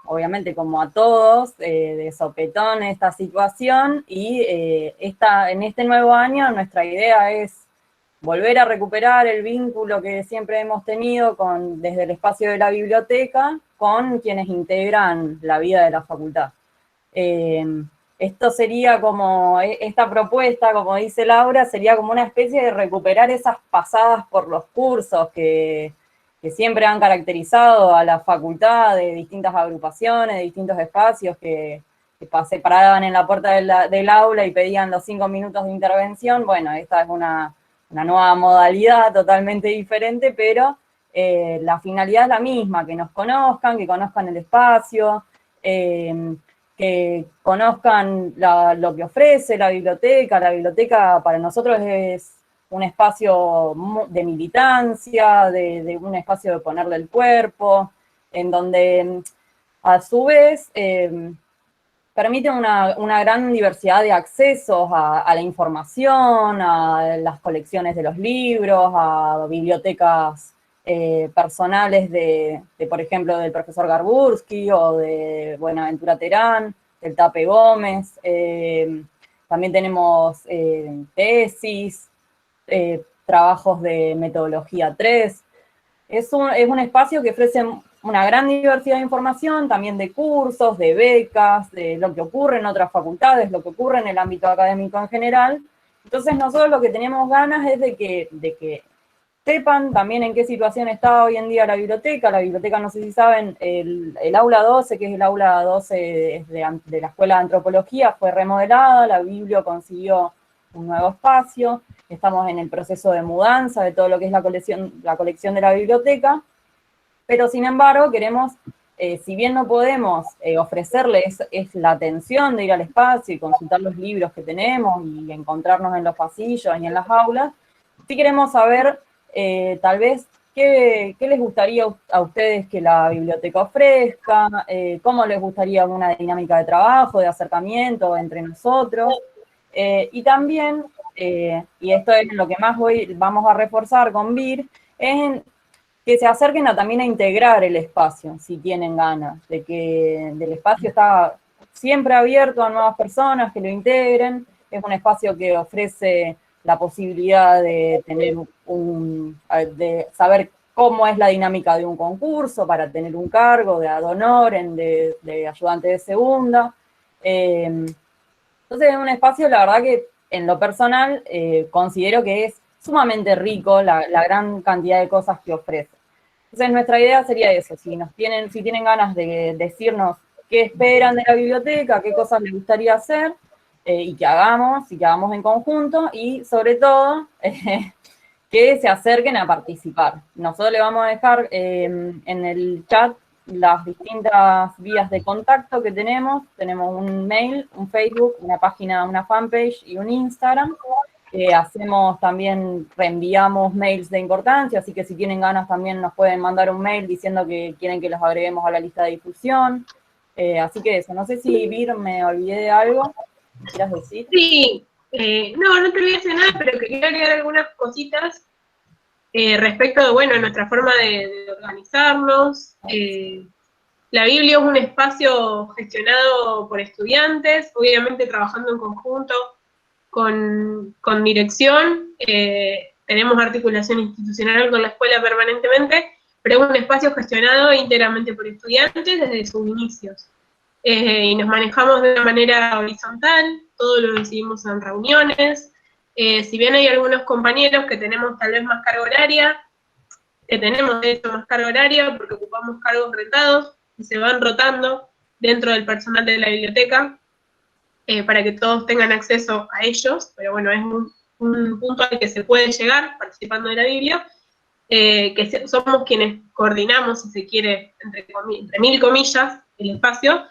obviamente como a todos, de sopetón esta situación y en este nuevo año nuestra idea es volver a recuperar el vínculo que siempre hemos tenido desde el espacio de la biblioteca con quienes integran la vida de la facultad. Esto sería como, esta propuesta, como dice Laura, sería como una especie de recuperar esas pasadas por los cursos que siempre han caracterizado a la facultad, de distintas agrupaciones, de distintos espacios que se paraban en la puerta del aula y pedían los 5 minutos de intervención. Bueno, esta es una nueva modalidad totalmente diferente, pero la finalidad es la misma, que nos conozcan, que conozcan el espacio, que conozcan lo que ofrece la biblioteca. La biblioteca para nosotros es un espacio de militancia, de un espacio de ponerle el cuerpo, en donde a su vez permite una gran diversidad de accesos a la información, a las colecciones de los libros, a bibliotecas personales por ejemplo, del profesor Garbursky o de Buenaventura Terán, del Tape Gómez. También tenemos tesis, trabajos de metodología 3. Es un espacio que ofrece una gran diversidad de información, también de cursos, de becas, de lo que ocurre en otras facultades, lo que ocurre en el ámbito académico en general. Entonces nosotros lo que teníamos ganas es de que sepan también en qué situación está hoy en día la biblioteca. La biblioteca, no sé si saben, el aula 12, que es el aula 12 de la Escuela de Antropología, fue remodelada, la Biblio consiguió un nuevo espacio, estamos en el proceso de mudanza de todo lo que es la colección de la biblioteca, pero sin embargo queremos, si bien no podemos ofrecerles la atención de ir al espacio y consultar los libros que tenemos y encontrarnos en los pasillos y en las aulas, sí queremos saber tal vez qué les gustaría a ustedes que la biblioteca ofrezca, cómo les gustaría una dinámica de trabajo, de acercamiento entre nosotros, y también, y esto es lo que más vamos a reforzar con BIR, es que se acerquen también a integrar el espacio, si tienen ganas, de que el espacio está siempre abierto a nuevas personas que lo integren. Es un espacio que ofrece la posibilidad de tener de saber cómo es la dinámica de un concurso para tener un cargo de ad honorem, de ayudante de segunda. Entonces es un espacio, la verdad que en lo personal considero que es sumamente rico la gran cantidad de cosas que ofrece. Entonces nuestra idea sería eso, si tienen ganas de decirnos qué esperan de la biblioteca, qué cosas les gustaría hacer, y que hagamos en conjunto, y sobre todo que se acerquen a participar. Nosotros le vamos a dejar en el chat las distintas vías de contacto que tenemos. Tenemos un mail, un Facebook, una página, una fanpage y un Instagram. Hacemos también, reenviamos mails de importancia, así que si tienen ganas también nos pueden mandar un mail diciendo que quieren que los agreguemos a la lista de difusión. Así que eso, no sé si Vir, me olvidé de algo. ¿Quieras decir? Sí, no te olvides de nada, pero quería agregar algunas cositas respecto de, bueno, nuestra forma de organizarnos. La Biblia es un espacio gestionado por estudiantes, obviamente trabajando en conjunto con dirección. Tenemos articulación institucional con la escuela permanentemente, pero es un espacio gestionado íntegramente por estudiantes desde sus inicios. Y nos manejamos de una manera horizontal, todo lo decidimos en reuniones. Si bien hay algunos compañeros que tenemos tal vez más carga horaria, porque ocupamos cargos rentados y se van rotando dentro del personal de la biblioteca para que todos tengan acceso a ellos, pero bueno, es un punto al que se puede llegar participando de la Biblia, que somos quienes coordinamos, si se quiere, entre mil comillas, el espacio.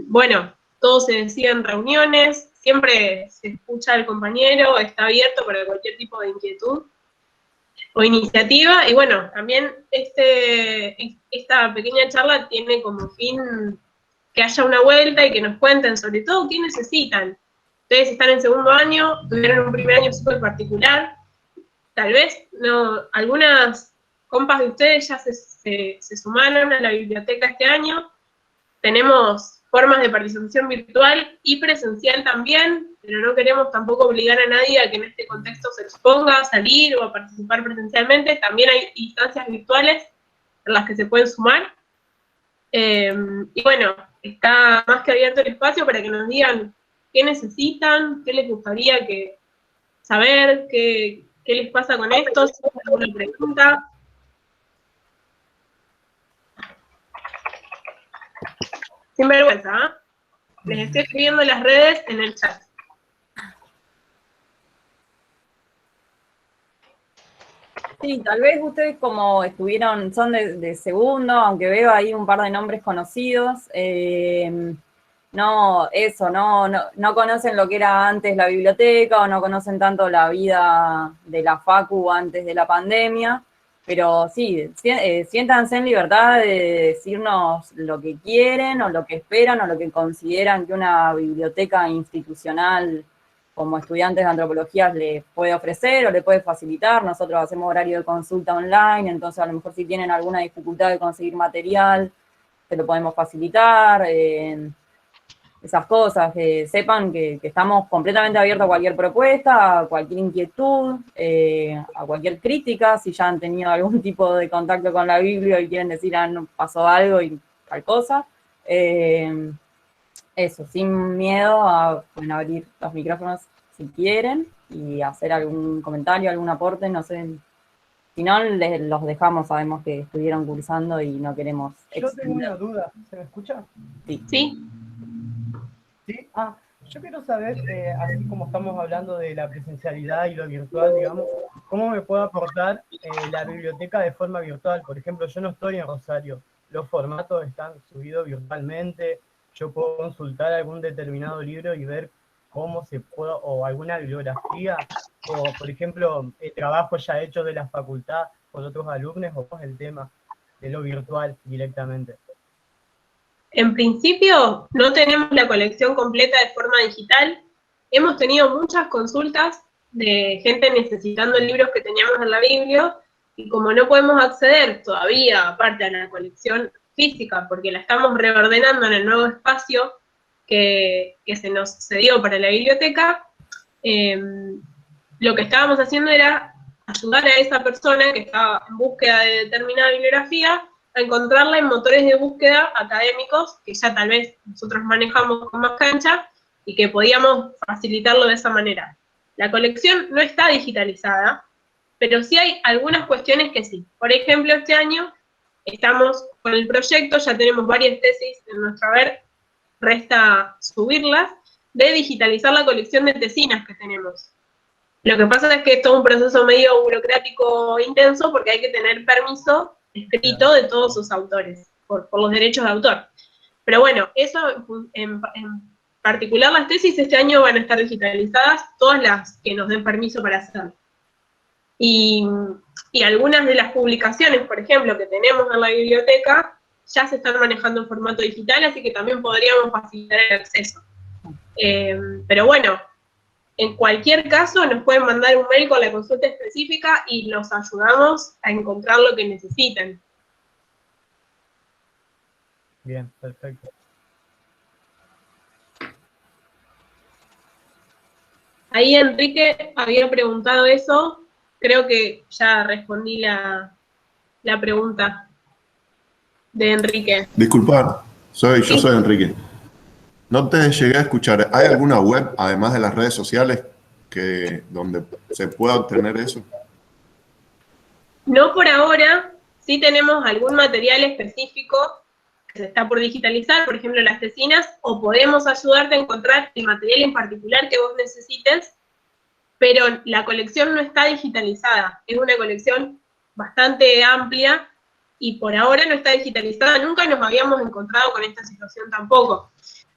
Bueno, todo se decide en reuniones, siempre se escucha al compañero, está abierto para cualquier tipo de inquietud o iniciativa, y bueno, también esta pequeña charla tiene como fin que haya una vuelta y que nos cuenten sobre todo qué necesitan. Ustedes están en segundo año, tuvieron un primer año súper particular, tal vez algunas compas de ustedes ya se sumaron a la biblioteca este año. Tenemos formas de participación virtual y presencial también, pero no queremos tampoco obligar a nadie a que en este contexto se exponga a salir o a participar presencialmente. También hay instancias virtuales en las que se pueden sumar. Y bueno, está más que abierto el espacio para que nos digan qué necesitan, qué les gustaría saber, qué les pasa con esto, si tienen alguna pregunta. Sin vergüenza, ¿eh? Les estoy escribiendo en las redes en el chat. Sí, tal vez ustedes como son de segundo, aunque veo ahí un par de nombres conocidos, no conocen lo que era antes la biblioteca o no conocen tanto la vida de la facu antes de la pandemia, pero sí, siéntanse en libertad de decirnos lo que quieren o lo que esperan o lo que consideran que una biblioteca institucional como estudiantes de antropología les puede ofrecer o le puede facilitar. Nosotros hacemos horario de consulta online, entonces a lo mejor si tienen alguna dificultad de conseguir material, se lo podemos facilitar. Esas cosas, que sepan que estamos completamente abiertos a cualquier propuesta, a cualquier inquietud, a cualquier crítica, si ya han tenido algún tipo de contacto con la Biblia y quieren decir, no, pasó algo y tal cosa. Eso, sin miedo pueden abrir los micrófonos si quieren y hacer algún comentario, algún aporte, no sé. Si no, los dejamos, sabemos que estuvieron cursando y no queremos Yo tengo extender. una duda, ¿se me escucha? Sí. Sí. ¿Sí? Yo quiero saber, así como estamos hablando de la presencialidad y lo virtual, digamos, ¿cómo me puede aportar la biblioteca de forma virtual? Por ejemplo, yo no estoy en Rosario, los formatos están subidos virtualmente, yo puedo consultar algún determinado libro y ver cómo se puede, o alguna bibliografía, o por ejemplo, el trabajo ya hecho de la facultad con otros alumnos, o el tema de lo virtual directamente. En principio, no tenemos la colección completa de forma digital. Hemos tenido muchas consultas de gente necesitando libros que teníamos en la Biblia, y como no podemos acceder todavía, aparte a la colección física, porque la estamos reordenando en el nuevo espacio que se nos cedió para la biblioteca, lo que estábamos haciendo era ayudar a esa persona que estaba en búsqueda de determinada bibliografía a encontrarla en motores de búsqueda académicos que ya tal vez nosotros manejamos con más cancha y que podíamos facilitarlo de esa manera. La colección no está digitalizada, pero sí hay algunas cuestiones que sí. Por ejemplo, este año estamos con el proyecto, ya tenemos varias tesis en nuestro haber, resta subirlas, de digitalizar la colección de tesinas que tenemos. Lo que pasa es que esto es un proceso medio burocrático intenso porque hay que tener permiso escrito de todos sus autores, por los derechos de autor. Pero bueno, eso en particular las tesis este año van a estar digitalizadas, todas las que nos den permiso para hacerlo. Y algunas de las publicaciones, por ejemplo, que tenemos en la biblioteca, ya se están manejando en formato digital, así que también podríamos facilitar el acceso. Pero bueno, en cualquier caso nos pueden mandar un mail con la consulta específica y los ayudamos a encontrar lo que necesiten. Bien, perfecto. Ahí Enrique había preguntado eso, creo que ya respondí la pregunta de Enrique. Disculpad, yo soy Enrique. No te llegué a escuchar. ¿Hay alguna web, además de las redes sociales, donde se pueda obtener eso? No por ahora, sí tenemos algún material específico que se está por digitalizar, por ejemplo las tesinas, o podemos ayudarte a encontrar el material en particular que vos necesites, pero la colección no está digitalizada, es una colección bastante amplia y por ahora no está digitalizada, nunca nos habíamos encontrado con esta situación tampoco.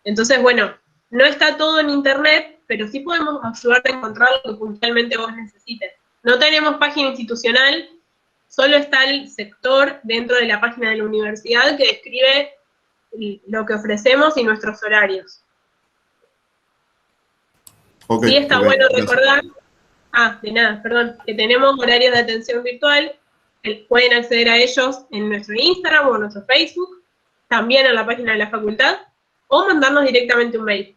Entonces, bueno, no está todo en internet, pero sí podemos ayudarte a encontrar lo que puntualmente vos necesites. No tenemos página institucional, solo está el sector dentro de la página de la universidad que describe lo que ofrecemos y nuestros horarios. Okay, sí está bueno recordar, de nada, perdón, que tenemos horarios de atención virtual, pueden acceder a ellos en nuestro Instagram o en nuestro Facebook, también en la página de la facultad, o mandarnos directamente un mail.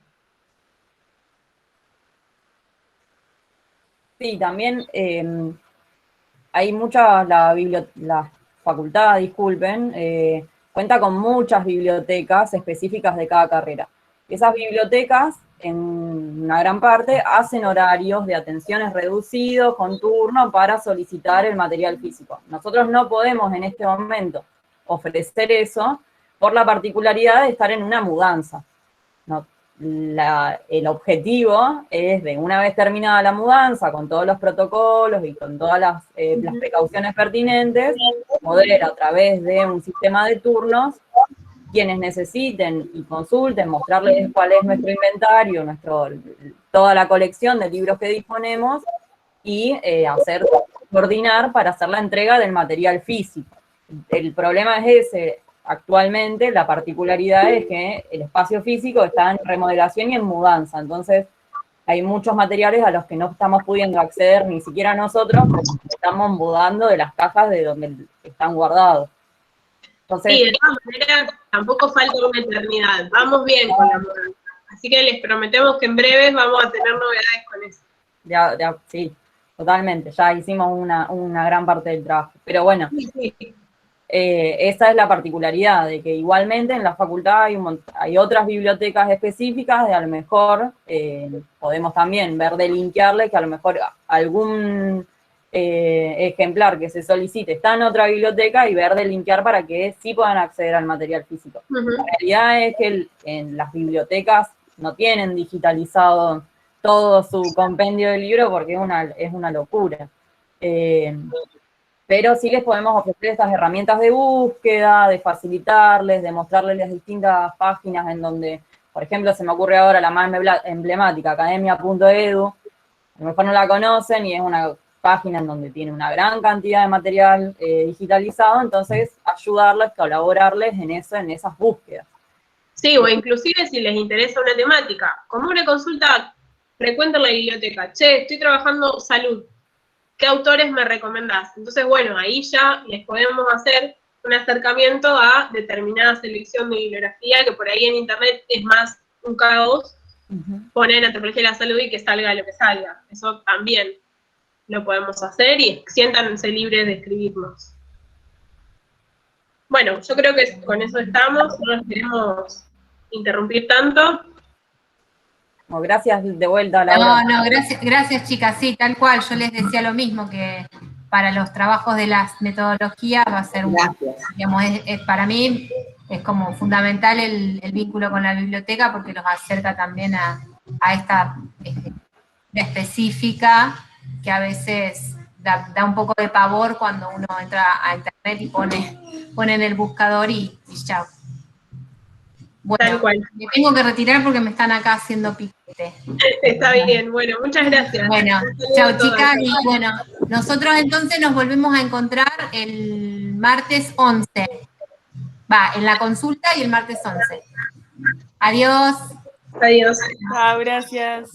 Sí, también hay muchas, la facultad, disculpen, cuenta con muchas bibliotecas específicas de cada carrera. Esas bibliotecas, en una gran parte, hacen horarios de atenciones reducidos, con turno, para solicitar el material físico. Nosotros no podemos en este momento ofrecer eso por la particularidad de estar en una mudanza. No, el objetivo es, de una vez terminada la mudanza, con todos los protocolos y con todas las precauciones pertinentes, poder a través de un sistema de turnos, quienes necesiten y consulten, mostrarles cuál es nuestro inventario, toda la colección de libros que disponemos, y coordinar para hacer la entrega del material físico. El problema es ese. Actualmente la particularidad es que el espacio físico está en remodelación y en mudanza, entonces hay muchos materiales a los que no estamos pudiendo acceder ni siquiera nosotros, porque estamos mudando de las cajas de donde están guardados. Entonces, sí, de todas maneras, tampoco falta una eternidad, vamos bien con la mudanza, así que les prometemos que en breves vamos a tener novedades con eso. Sí, totalmente, ya hicimos una gran parte del trabajo, pero bueno. Sí. Esa es la particularidad, de que igualmente en la facultad hay otras bibliotecas específicas, de a lo mejor podemos también ver de linkearle que a lo mejor algún ejemplar que se solicite está en otra biblioteca, y ver de linkear para que sí puedan acceder al material físico. La realidad es que en las bibliotecas no tienen digitalizado todo su compendio de libros, porque es una locura. Pero sí les podemos ofrecer estas herramientas de búsqueda, de facilitarles, de mostrarles las distintas páginas en donde, por ejemplo, se me ocurre ahora la más emblemática, academia.edu, a lo mejor no la conocen, y es una página en donde tiene una gran cantidad de material digitalizado, entonces ayudarles, colaborarles en esas búsquedas. Sí, o inclusive si les interesa una temática, como una consulta frecuente en la biblioteca, che, estoy trabajando salud, ¿qué autores me recomendás? Entonces, bueno, ahí ya les podemos hacer un acercamiento a determinada selección de bibliografía, que por ahí en internet es más un caos, poner antropología de la salud y que salga lo que salga. Eso también lo podemos hacer, y siéntanse libres de escribirnos. Bueno, yo creo que con eso estamos, no nos queremos interrumpir tanto. Bueno, gracias de vuelta, Laura. No, gracias chicas, sí, tal cual, yo les decía lo mismo, que para los trabajos de las metodologías va a ser digamos, para mí es como fundamental el vínculo con la biblioteca, porque los acerca también a esta específica, que a veces da un poco de pavor cuando uno entra a internet y pone en el buscador y chao. Bueno, me tengo que retirar porque me están acá haciendo piquete. Está bien, bueno, muchas gracias. Bueno, chao chicas, y bueno, nosotros entonces nos volvemos a encontrar el martes 11. En la consulta, y el martes 11. Adiós. Adiós. Chao, gracias.